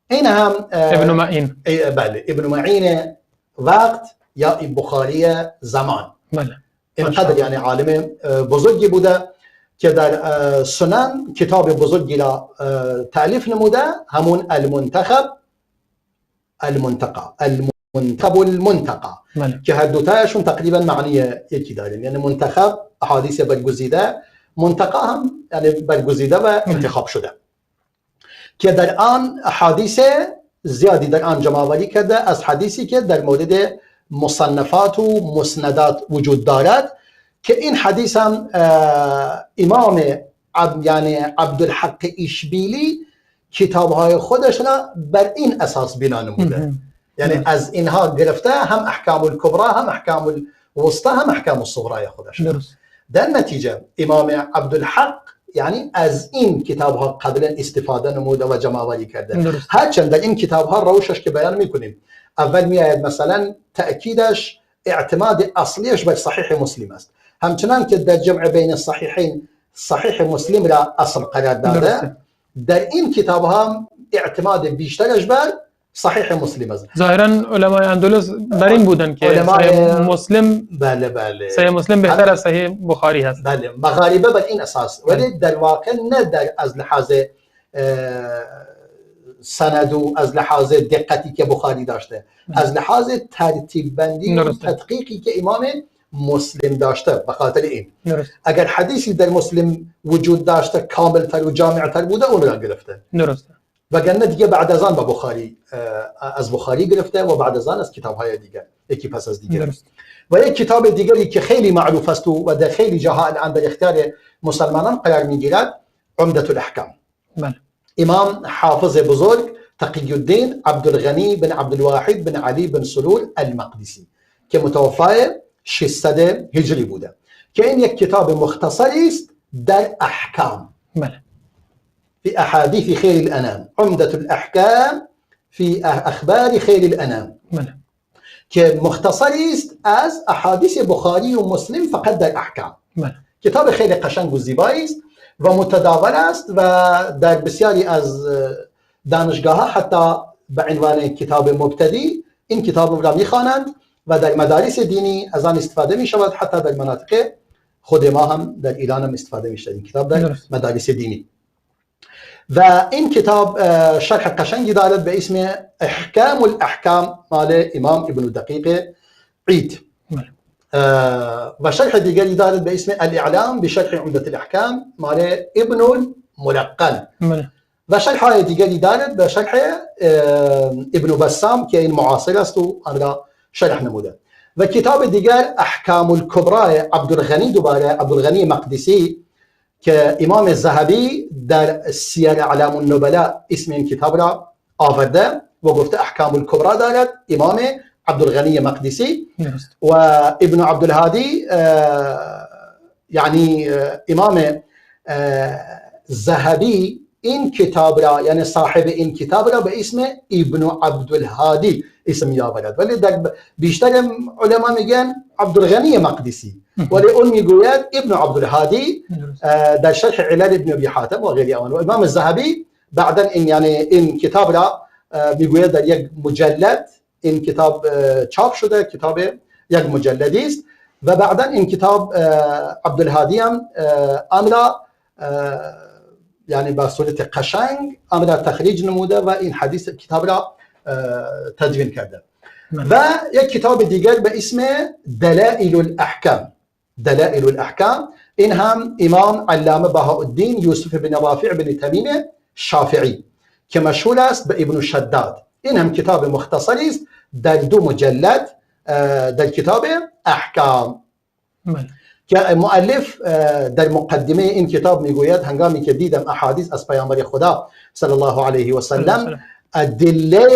این هم ابن معین. بله، ابن معین وقت یا بخاری زمان. بله. اینقدر یعنی عالم بزرگی بوده که در سنن کتاب بزرگی را تألیف نموده، همون المنتخب المنتقى المنتخب المنتقى که هر دوتایشون تقریبا معنی یکی داریم، یعنی منتخب احادیث برگزیده، منتقى هم یعنی برگزیده و انتخاب شده که در آن احادیث زیادی در آن جمع‌آوری کرده از حدیثی که در مورد مصنفات و مسندات وجود دارد که این حدیث هم امام یعنی عبدالحق اشبیلی کتاب‌های خودش را بر این اساس بنا نموده. یعنی از اینها گرفته هم احکام الکبرى، هم احکام الوسطى، هم احکام الصغرى خودش. در نتیجه امام عبدالحق یعنی از این کتاب‌ها قبلا استفاده نموده و جمع‌آوری کرده. هرچند در این کتاب‌ها روشش که بیان می‌کنیم اول میاد مثلا تأکیدش اعتماد اصلیش بر صحیح مسلم است، همچنان که در جمع بین الصحیحین صحیح مسلم را اصل قرار داده، در این کتاب‌ها اعتماد بیشترش بر صحیح مسلم است. ظاهرا علمای اندلس بر این بودن که صحیح مسلم بله صحیح مسلم بهتر از صحیح بخاری هست. بله، مغاربه بر این اساس، ولی در واقع نه در از لحاظ سند و از لحاظ دقتی که بخاری داشته، از لحاظ ترتیب بندی و تدقیقی که امام مسلم داشته. به خاطر این اگر حدیثی در مسلم وجود داشته کاملتر و جامعتر بوده اون را گرفته. درسته. وگرنه دیگه بعد از آن به بخاری از بخاری گرفته و بعد از آن از کتاب‌های دیگر یکی پس از دیگر. و یک کتاب دیگری که خیلی معروف است و در خیلی جاها الان در اختیار مسلمانان قرار میگیرد عمدة الاحکام. بله. امام حافظ بزرگ تقی الدین عبدالغنی بن عبدالواحد بن علی بن سرور المقدسی که متوفای 600 هجری بوده که این یک کتاب مختصری است در احکام. بله. في احاديث خير الانام، عمدة الاحکام في اخبار خير الانام. بله. که مختصری است از احادیث بخاری و مسلم فقط در احکام. بله. کتاب خیلی قشنگ و زیبایی است و متداول است و در بسیاری از دانشگاه‌ها حتی به عنوان کتاب مبتدی این کتاب را می‌خوانند و در مدارس دینی از آن استفاده می‌شود. حتی در مناطق خود ما هم در ایران هم استفاده می‌شود این کتاب در مدارس دینی. و این کتاب شرح قشنگی دارد به اسم احکام الاحکام مال امام ابن دقیق عید و شرح دیگری دارد به اسم الاعلام بشرح عمدة الاحکام مال ابن الملقن و شرح های دیگری دارد به شرح ابن بسام که این معاصر است و آن را شرح نموده. و کتاب دیگر احکام الکبرى عبدالغنی، دوباره عبدالغنی مقدسی که امام الذهبی در سیر اعلام النبلاء اسم این کتاب را آورده و گفته احکام الکبرى دارد امام عبدالغنی مقدسی. و ابن عبدالهادی یعنی امام الذهبی این کتاب را یعنی صاحب این کتاب را به اسم ابن عبدالهادی اسم میآورد، ولی در بیشتر علما میگن عبدالغنی مقدسی، ولی اون میگوید ابن عبدالهادی در شرح علل ابن ابی حاتم و غیره آن. و امام الذهبی بعدا این کتاب را میگوید در یک مجلد این کتاب چاپ شده، کتاب یک مجلدی است و بعدا این کتاب عبدالهادی هم امر یعنی با صورت قشنگ امر تخریج نموده و این حدیث کتاب را تدوین کرده. و یک کتاب دیگر به اسم دلائل الاحکام. دلائل الاحکام این هم امام علامه بهاءالدین یوسف بن رافع بن تمیم شافعی که مشهور است به ابن شداد. این هم کتاب مختصری است در 2 مجلد در کتاب احکام که مؤلف در مقدمه این کتاب میگوید هنگامی که دیدم احادیث از پیامبر خدا صلی الله علیه و سلم ادله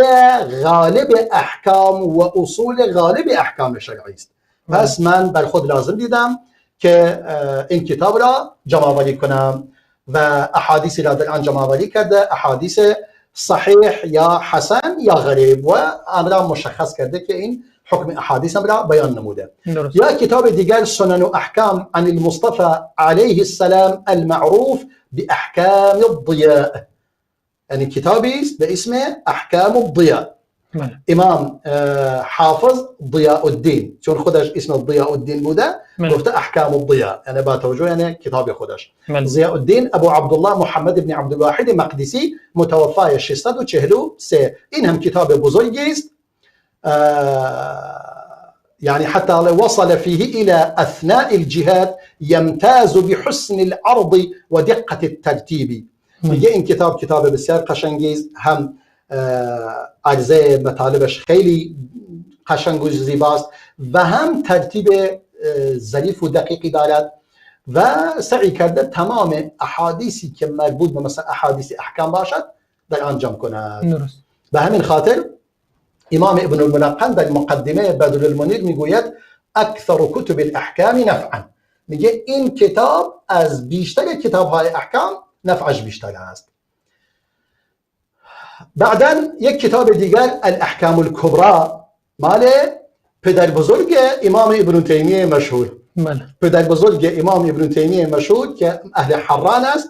غالب احکام و اصول غالب احکام شرعی است، پس من بر خود لازم دیدم که این کتاب را جمع آوری کنم و احادیثی را در آن جمع آوری کرده، احادیث صحیح یا حسن یا غریب و امر مشخص کرده که این حکم احادیث را بیان نموده. یا کتاب دیگر سنن و احکام عن المصطفى علیه السلام المعروف باحکام الضیاء، یعنی کتابی است به اسم احکام الضیاء. امام حافظ ضیاء الدین، چون خودش اسم ضیاء الدین بوده گفته احکام الضیاء، یعنی با توجه یعنی کتاب خودش. ضیاء الدین ابو عبدالله محمد بن عبدالواحد مقدسی متوفای 643. این هم کتاب بزرگی است، يعني حتى وصل فيه إلى أثناء الجهاد يمتاز بحسن العرض ودقة الترتيب. میگه این کتاب بسیار قشنگیست، هم عرضه مطالبش خیلی قشنگ و زیباست و هم ترتیب ظریف و دقیقی دارد و سعی کرده تمام احادیثی که مربوط به مثلا احادیث احکام باشد در آن جمع کند. به همین خاطر امام ابن الملقن در مقدمه بدر المنیر میگوید اکثر کتب الاحکام نفعا، میگه این کتاب از بیشتر کتاب‌های احکام نفعش بیشتر است. بعداً یک کتاب دیگر الاحکام الکبری مال پدر بزرگ امام ابن تیمیه مشهور، پدر بزرگ امام ابن تیمیه مشهور که اهل حران است،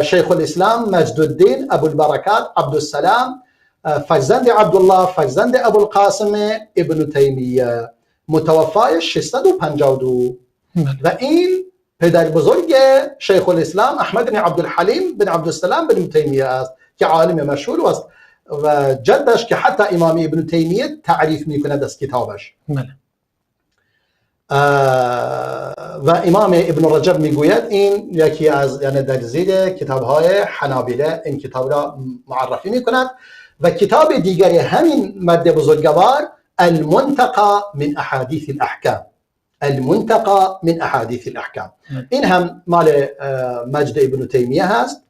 شیخ الاسلام مجد الدین ابو البرکات عبدالسلام فرزند عبدالله فرزند ابو القاسم ابن تیمیه متوفای 652 و این پدر بزرگ شیخ الاسلام احمد بن عبدالحلیم بن عبدالسلام بن تیمیه است که عالم مشهور است و جدش که حتی امام ابن تیمیه تعریف میکند از کتابش. و امام ابن رجب میگوید این یکی از یعنی در زیر کتاب‌های حنابله این کتاب را معرفی میکند. و کتاب دیگر همین مرد بزرگوار المنتقى من احادیث الاحکام، المنتقى من احادیث الاحکام، این هم مال مجد ابن تیمیه هست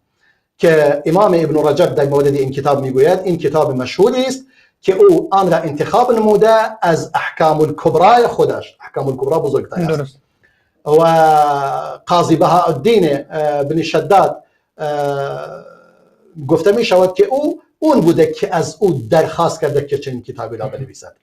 که امام ابن رجب در مورد این کتاب میگوید این کتاب مشهوری است که او آن را انتخاب نموده از احکام الکبری خودش. احکام الکبری بزرگتر است و قاضی بهاءالدین بن شداد گفته می شود که اون بوده که از او درخواست کرده که چنین کتابی را بنویسد.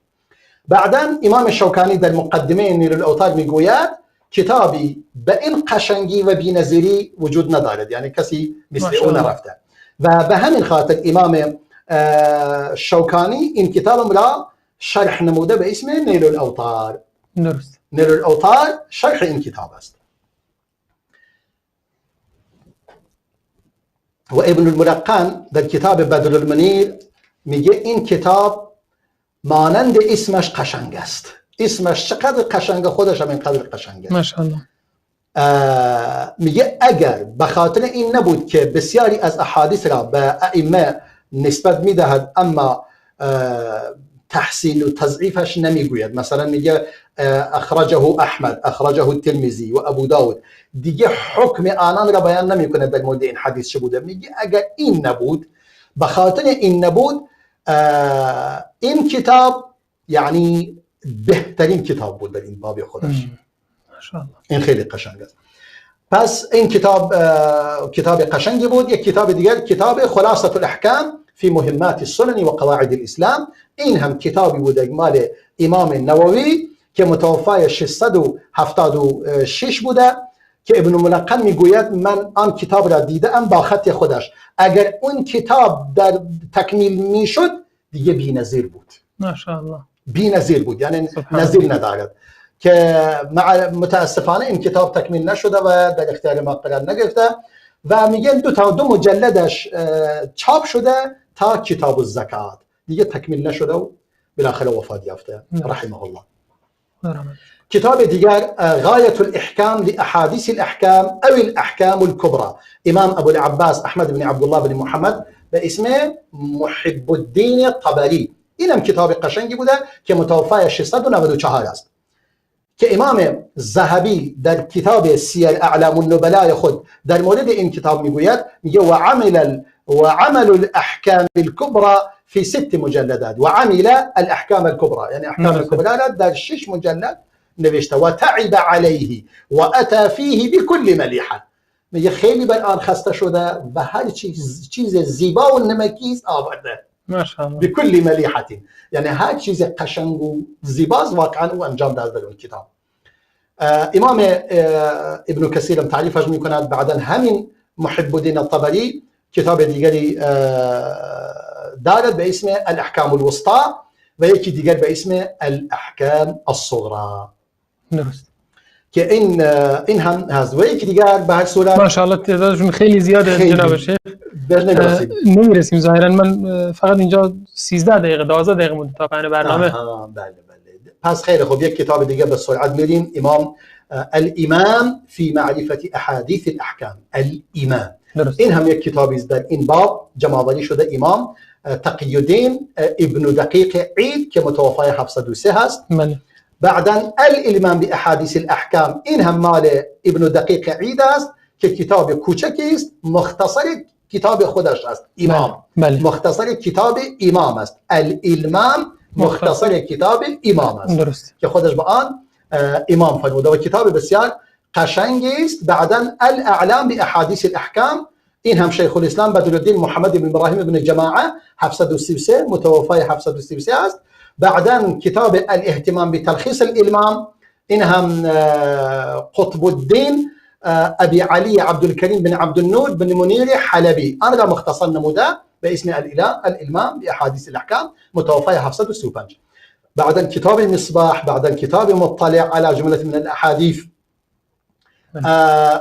بعداً امام شوکانی در مقدمه نیل الاوطار میگوید کتابی به این قشنگی و بی‌نظیری وجود ندارد، یعنی کسی مثل او نرفته و به همین خاطر امام شوکانی این کتاب را شرح نموده به اسم نیل الاوطار. نیل الاوطار شرح این کتاب است. و ابن الملقن در کتاب بدر المنیر میگه این کتاب مانند اسمش قشنگ است. اسمش چقدر قشنگ، خودش هم اینقدر قشنگه ماشاءالله. میگه اگر به خاطر این نبود که بسیاری از احادیث را به ائمه نسبت میدهد اما تحسین و تضعیفش نمیگوید، مثلا میگه اخرجه احمد، اخرجه الترمذی و ابو داود، دیگه حکم آنان را بیان نمیکنه در مورد این حدیث چه بوده. میگه اگر این نبود، به خاطر این نبود، این کتاب یعنی بهترین کتاب بود در این باب خودش. ماشاءالله. این خیلی قشنگ است. پس این کتاب قشنگی بود. یک کتاب دیگر کتاب خلاصة الاحکام في مهمات السنن و قواعد الاسلام، این هم کتابی بود مال امام نووی که متوفای 676 بوده، که ابن ملقن میگوید من آن کتاب را دیدم با خط خودش، اگر اون کتاب در تکمیل میشد دیگه بی‌نظیر بود. ماشاءالله بی‌نظیر بود، یعنی نظیر ندارد، که متاسفانه این کتاب تکمیل نشده و در اختیار ما قرار نگرفته و میگن دو مجلدش چاپ شده تا کتاب الزکات، دیگه تکمیل نشده و بالاخره وفات یافته رحمه الله. کتاب دیگر غایة الاحکام لاحادیث الاحکام او الاحکام الكبرى، امام ابو العباس احمد بن عبد الله بن محمد به اسم محب الدین الطبری. اینم کتاب قشنگی بوده که متوفای 694 است، که امام ذهبی در کتاب سیر اعلام النبلاء خود در مورد این کتاب میگوید، میگه وعمل الاحکام الكبرى في 6 مجلدات، وعمل الاحکام الكبرى یعنی احکام الكبرى را در 6 مجلد نوشته و تعب علیه و اتى فیه بكل ملیحه. میگه خیلی بر آن خسته شده و هر چیز زیبا و نمکیز آورده. ماشاءالله. بكل ملیحه، یعنی هر چیز قشنگ و زیباست واقعا او انجام داده در اون کتاب. امام ابن کثیر تعریفش میکند. بعدا همین محب الدین الطبری کتاب دیگری دارد به اسم الاحکام الوسطى و یکی دیگر به اسم الاحکام الصغرى. درست. که این هم هست و یکی دیگر به هر صورت ماشاءالله تعدادشون خیلی زیاده جناب شیخ. نمیرسیم ظاهرا. من فقط اینجا 13 دقیقه 12 دقیقه مونده تا پایان برنامه. بله. پس خیلی خوب، یک کتاب دیگه به سرعت میریم. امام الامام فی معرفت احادیث الاحکام. الامام درست. این هم یک کتابی است در این باب جمع‌آوری شده امام تقی الدین ابن دقیق عید که متوفای 703 هست. بعدا الامام باحادیث الاحکام، این هم مال ابن دقیق عید است که کتاب کوچکی است، مختصر کتاب خودش است. امام مختصر کتاب امام است. الامام مختصر کتاب امام است درست. که خودش به آن امام فرموده و کتاب بسیار قشنگی است. بعدا الاعلام باحادیث الاحکام، این هم شیخ الاسلام بدرالدین محمد بن ابراهیم بن جماعه 733 متوفای 733 است. بعدا کتاب الاهتمام بتلخیص الالمام، این هم قطب الدین ابی علی عبدالکریم بن عبدالنور بن منیر حلبی، آن را مختصر نموده به اسم الالمام باحادیث الاحکام متوفای 735. بعدا کتاب المصباح، بعدا کتاب مطلع على جمله من الاحاديث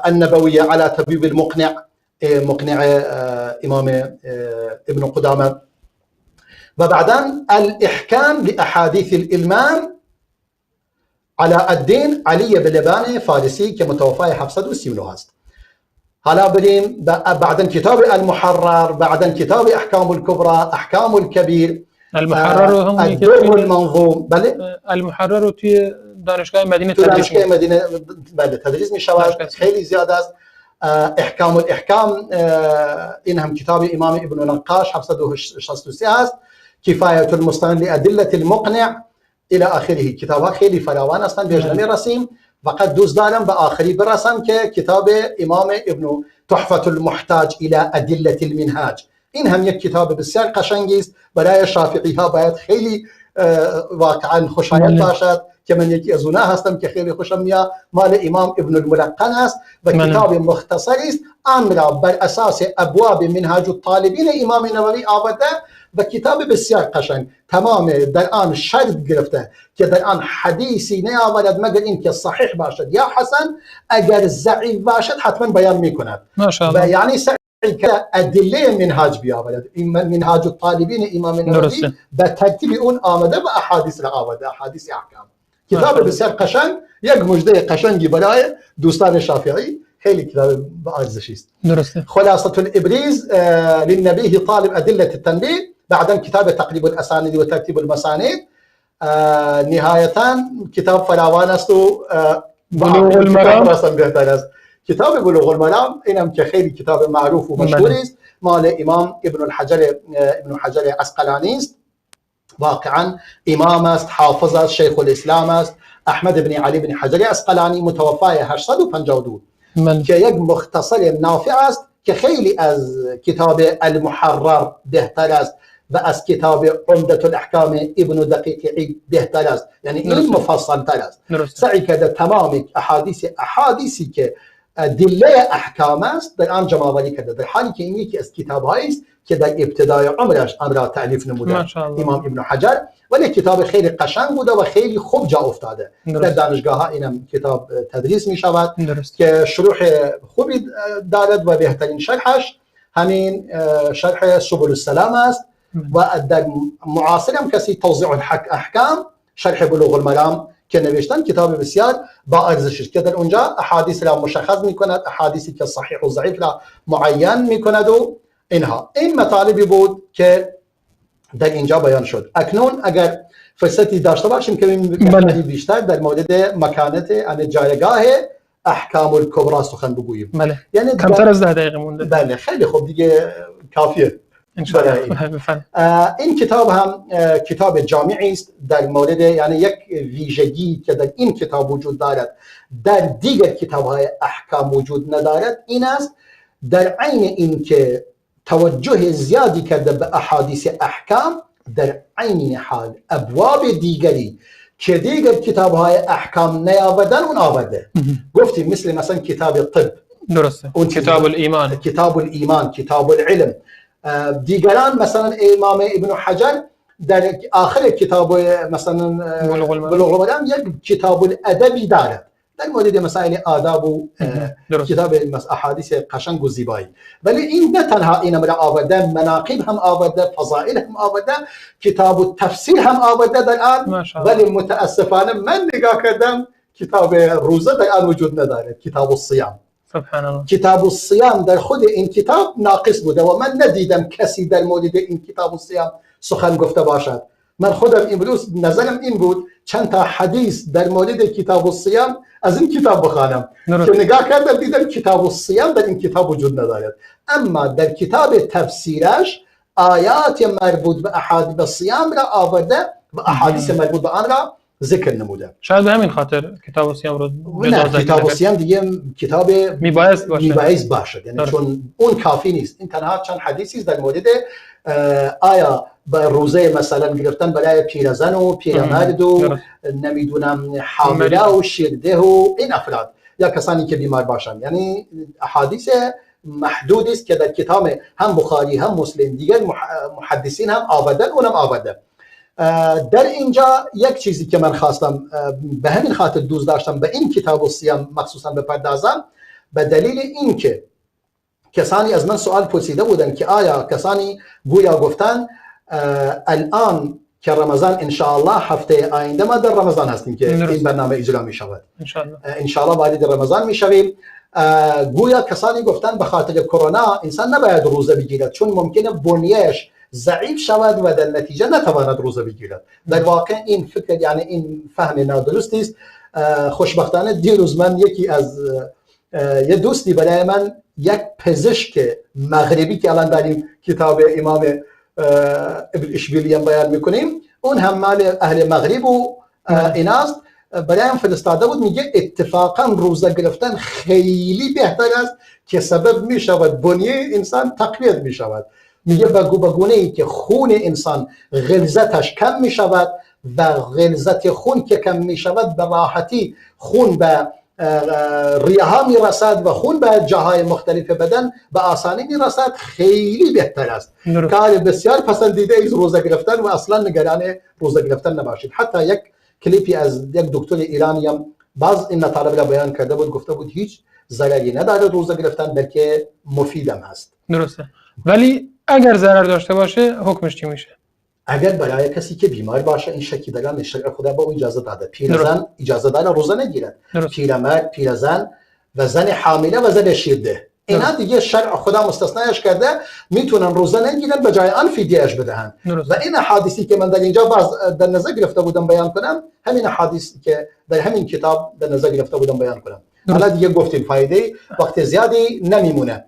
النبويه على تبويب المقنع، مقنع امام ابن قدامه. و بعدا الاحکام لاحاديث الالمام على الدین علی بلبان فارسی که متوفای 739 است. حالا بریم بعدا کتاب المحرر، بعدا کتاب احکام الكبرى، احکام الكبیر. المحرر هم الدر المنظوم. بله المحرر رو توی دانشگاه مدینه تدریس می شود، خیلی زیاد است. احکام الاحکام، این هم کتاب امام ابن نقاش 763 است. کفایت المستند لادله المقنع الى آخره. کتاب ها خیلی فراوان هستند، بیش نمیرسیم. فقط دوست دارم به آخری برسم که کتاب امام ابن تحفة المحتاج الى ادله المنهاج، این هم یک کتاب بسیار قشنگی است. برای شافعی ها باید خیلی واقعا خوشایند باشد که من یکی از اونها هستم که خیلی خوشم میاد. مال امام ابن الملقن است و کتاب مختصری است. آن را بر اساس ابواب منهاج الطالبین امام نووی آورده و کتاب بسیار قشنگ، تمام در آن شرط گرفته که در آن حدیثی نیاورد مگر این که صحیح باشد یا حسن، اگر ضعیف باشد حتما بیان میکند. و یعنی ادله منهاج بیاورد. منهاج الطالبین امام نووی به ترتیب اون آمده و احادیث را آورده، احادیث احکام. کتاب بسیار قشنگ، یک مژده قشنگی برای دوستان شافعی، خیلی کتاب با ارزشی است. درسته. خلاصة الابریز للنبيه طالب ادله التنبيه، بعدا کتاب تقریب الاسانید و ترتیب المسانید. نهایتا کتاب فراوان است و بلوغ المرام بهتر است. کتاب بلوغ المرام اینم که خیلی کتاب معروف و مشهور است، مال امام ابن حجر عسقلانی است. واقعا امام است، حافظ است، شیخ الاسلام است. احمد بن علی بن حجر عسقلانی متوفای 852 بله. که یک مختصر نافع است که خیلی از کتاب المحرر بهتر است و از کتاب عمدة الاحکام ابن دقیق عید بهتر است، یعنی این مفصل تر است. سعی کرده تمام احادیثی که دله احکام است در آن جمع آوری کرده، در حالی که این یکی از کتاب‌هایی است که در ابتدای عمرش آن را تألیف نموده امام ابن حجر، ولی کتاب خیلی قشنگ بوده و خیلی خوب جا افتاده. در دانشگاه‌ها اینم کتاب تدریس می شود که شروح خوبی دارد و بهترین شرحش همین شرح سبل السلام است و در معاصر هم کسی توضیح الاحکام شرح بلوغ المرام که نوشتن، کتاب بسیار با ارزش است که در اونجا احادیث را مشخص می‌کند، احادیثی که صحیح و ضعیف را معین می‌کند و اینها. این مطالبی بود که در اینجا بیان شد. اکنون اگر فرصتی داشته باشیم که بیشتر در مورد مکانت یعنی جایگاه احکام الکبری سخن بگوییم. بله. یعنی کمتر از 10 دقیقه مونده. بله خیلی خوب دیگه کافیه. این کتاب هم کتاب جامعی است در مورد، یعنی یک ویژگی که در این کتاب وجود دارد در دیگر کتاب‌های احکام وجود ندارد این است در عین این که توجه زیادی کرده به احادیث احکام، در عین حال ابواب دیگری که دیگر کتاب‌های احکام نیاوردن اون آورده. گفتیم مثلا کتاب طب، درسته، اون کتاب الایمان، کتاب العلم. دیگران مثلا امام ابن حجر در آخر کتاب مثلا بلوغ المرام یک کتاب الادبی دارد در مورد مسائل آداب و کتاب احادیث قشنگ و زیبایی، ولی این نه تنها این را آورده، مناقب هم آورده، فضائل هم آورده، کتاب التفسیر هم آورده در آن، ولی متاسفانه من نگاه کردم کتاب روزه در آن وجود ندارد. کتاب الصیام، سبحان الله، کتاب الصیام در خود این کتاب ناقص بوده و من ندیدم کسی در مورد این کتاب الصیام سخن گفته باشد. من خودم امروز نظرم این بود چند تا حدیث در مورد کتاب الصیام از این کتاب بخوانم که نگاه کردم دیدم کتاب الصیام در این کتاب وجود ندارد، اما در کتاب تفسیرش آیات مربوط به احادیث الصیام را آورده و احادیث مربوط به آن را ذکر نموده. شاید به همین خاطر کتاب الصیام رو کتاب الصیام دیگه کتاب میبایست باشد، یعنی چون اون کافی نیست. این تنها چند حدیثی در مورد آیا به روزه مثلا گرفتن برای پیرزن و پیرمرد و نمیدونم حامله و شیرده و این افراد یا کسانی که بیمار باشن، یعنی احادیث محدودی است که در کتاب هم بخاری هم مسلم دیگر محدثین هم آوردن، اونم آورده. در اینجا یک چیزی که من خواستم به همین خاطر دوست داشتم به این کتاب الصیام مخصوصا بپردازم، به دلیل اینکه کسانی از من سوال پرسیده بودن که آیا کسانی گویا گفتن الان که رمضان انشاءالله هفته آینده ما در رمضان هستیم که این برنامه اجرا می شود، انشاءالله وارد رمضان می شویم، گویا کسانی گفتن به خاطر کرونا انسان نباید روزه بگیرد چون ممکنه بنیه‌اش ضعیف شود و در نتیجه نتواند روزه بگیرد. در واقع این فکر یعنی این فهم نادرستی است. خوشبختانه دیروز من یکی از یه دوستی برای من یک پزشک مغربی که الان داریم کتاب امام ابن اشبیلی هم بیان میکنیم، اون هم مال اهل مغرب و ایناست، برایم فرستاده بود، میگه اتفاقا روزه گرفتن خیلی بهتر است که سبب میشود بنیه انسان تقویت میشود. میگه بگونه ای که خون انسان غلظتش کم میشود و غلظت خون که کم میشود به راحتی خون به ریه ها میرسد و خون به جاهای مختلف بدن به آسانی میرسد، خیلی بهتر است. کار بسیار پسندیده از روزه گرفتن و اصلا نگران روزه گرفتن نباشید. حتی یک کلیپی از یک دکتر ایرانی هم باز این مطالب را بیان کرده بود، گفته بود هیچ ضرری نداره روزه گرفتن بلکه مفیدم هست. درسته، ولی اگر ضرر داشته باشه حکمش چی میشه؟ اگر برای کسی که بیمار باشه این شکی دارن شرع خدا به او اجازه داده، پیرزن اجازه داره روزه نگیرد، پیرمرد، پیرزن و زن حامله و زن شیرده اینا دیگه شرع خدا مستثناش کرده، میتونن روزه نگیرن به جای آن فدیهش بدهن. و این حدیثی که من در اینجا باز در نظر گرفته بودم بیان کنم، همین حدیثی که در همین کتاب در نظر گرفته بودم بیان کنم. حالا دیگه گفتیم فایده وقت زیادی نمیمونه.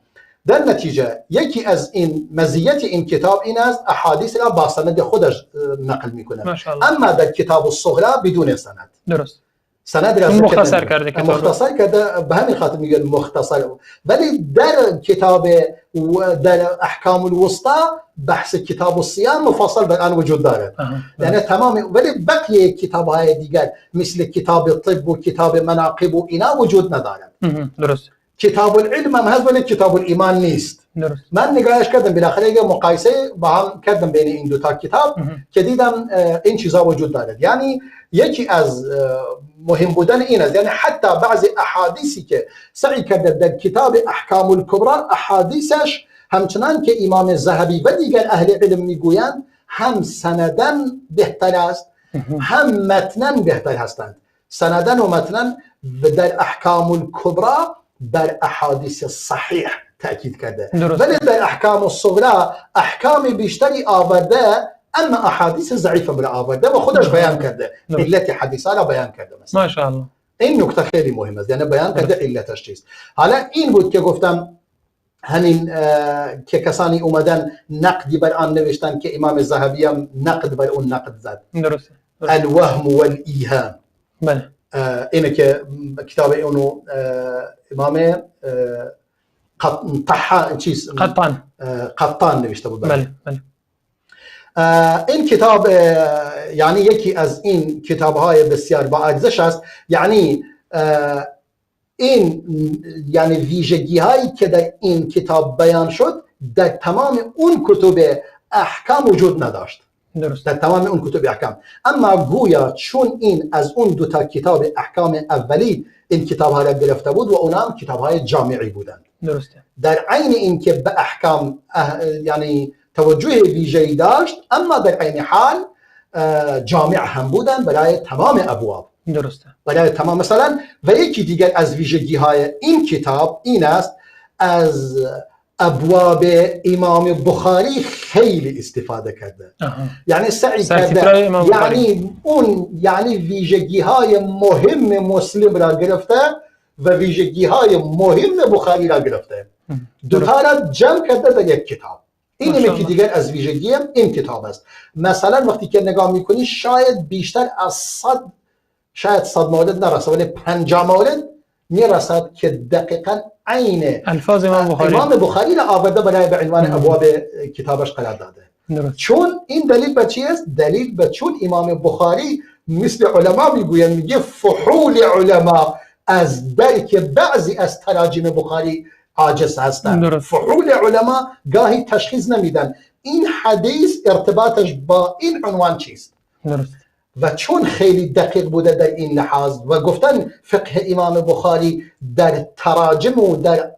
در نتیجه یکی از این مزیت این کتاب این است احادیث را با سند خودش نقل میکنه، اما در کتاب الصغرا بدون سند. درست. سند را مختصر کرده کتاب، مختصر کرده، به همین خاطر میگن مختصر. ولی در کتاب و در احکام الوسطا بحث کتاب الصیام مفصل بر آن وجود داره. یعنی تمام. ولی بقیه کتاب‌های دیگر مثل کتاب طب و کتاب مناقب و اینا وجود ندارند. درست. کتاب العلم هم هست ولی کتاب الایمان نیست. درست. من نگاهش کردم، بالاخره یه مقایسه با هم کردم بین این دو تا کتاب که دیدم این چیزا وجود داره. یعنی یکی از مهم بودن این است، یعنی حتی بعضی احادیثی که سعی کرده در کتاب احکام الکبری احادیثش همچنان که امام ذهبی و دیگر اهل علم میگویند هم سندن بهتر است هم متنا بهتر هستند. سندن و متنا در احکام الکبری در احادیث صحیح تأکید کرده، ولی در احکام الصغری احکام بیشتری آورده اما احادیث ضعیف را آورده و خودش بیان کرده، علت حدیثا را بیان کرده. مثلا ماشاءالله این نکته خیلی مهم است، یعنی بیان کرده علتش چیست. حالا این بود که گفتم همین که کسانی اومدن نقدی بر آن نوشتن که امام ذهبی هم نقد بر اون نقد زد. درسته. الوهم والایهام. بله. اینه که کتاب اونو امام قطان نوشته بود. بله بله. این کتاب یعنی یکی از این کتاب‌های بسیار با ارزش است. یعنی این یعنی ویژگی‌هایی که در این کتاب بیان شد در تمام اون کتب احکام وجود نداشت. درست. در تمام اون کتب احکام. اما گویا چون این از اون دو تا کتاب احکام اولی این کتاب‌ها را گرفته بود و اونها هم کتاب‌های جامعی بودند. درسته. در عین این که به احکام یعنی توجه ویژه‌ای داشت، اما در عین حال جامع هم بودن برای تمام ابواب. درسته. برای تمام. مثلا و یکی دیگر از ویژگی‌های این کتاب این است، از ابواب امام بخاری خیلی استفاده کرده. یعنی سعی کرده یعنی ویژگی‌های مهم مسلم را گرفته و ویژگی‌های مهم بخاری را گرفته، دوتا را جمع کرده در یک کتاب. این یکی دیگر از ویژگی این کتاب است. مثلا وقتی که نگاه میکنی شاید بیشتر از 100 مورد نرسد ولی 50 مورد میرسد که دقیقاً عین الفاظ امام بخاری را آورده برای به عنوان ابواب کتابش قرار داده. چون این دلیل به چی است؟ دلیل به چون امام بخاری مثل علما میگویند، میگه فحول علما از درک بعضی از تراجم بخاری عاجز هستند. فحول علما گاهی تشخیص نمیدن این حدیث ارتباطش با این عنوان چیست. و چون خیلی دقیق بوده در این لحاظ و گفتن فقه امام بخاری در تراجم و در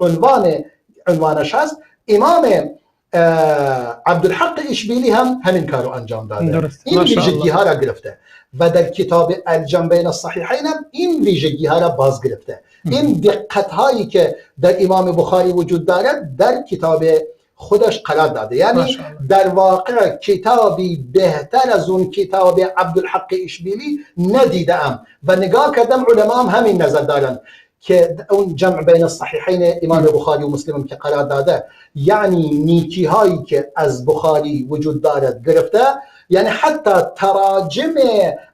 عنوانش هست، امام عبدالحق اشبیلی هم همین کارو انجام داده. این ویژگی ها را گرفته و در کتاب الجمع بین الصحیحین هم این ویژگی ها را باز گرفته. این دقت هایی که در امام بخاری وجود دارد در کتاب خودش قرار داده. یعنی در واقع کتابی بهتر از اون کتاب عبدالحق اشبیلی ندیدم و نگاه کردم علما هم همین نظر دارن که اون جمع بین الصحیحین امام بخاری و مسلم که قرار داده، یعنی نیکی هایی که از بخاری وجود دارد گرفته. یعنی حتی تراجم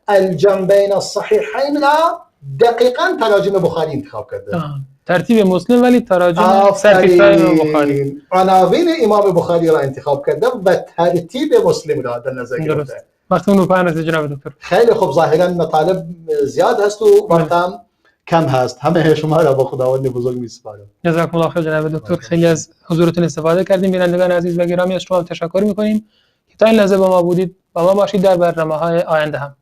الجمع بین الصحیحین را دقیقاً تراجم بخاری انتخاب کرده. ترتیب مسلم ولی تراجم سرفیفته امام بخاری، عناوین امام بخاری را انتخاب کرده و ترتیب مسلم را در نظر گرفته. وقتمون رو پایان رسید جناب دکتر. خیلی خوب. ظاهرا مطالب زیاد هست و وقتم کم هست. همه شما را با خداوند بزرگ میسپارم. جزاکم الله خیر جناب دکتر. خیلی از حضورتون استفاده کردیم. بینندگان عزیز و گرامی از شما تشکر می‌کنیم که تا این لحظه با ما بودید. با ما باشید در برنامه‌های آینده هم.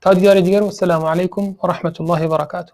تا دیدار دیگر و السلام علیکم و رحمت الله و برکاته.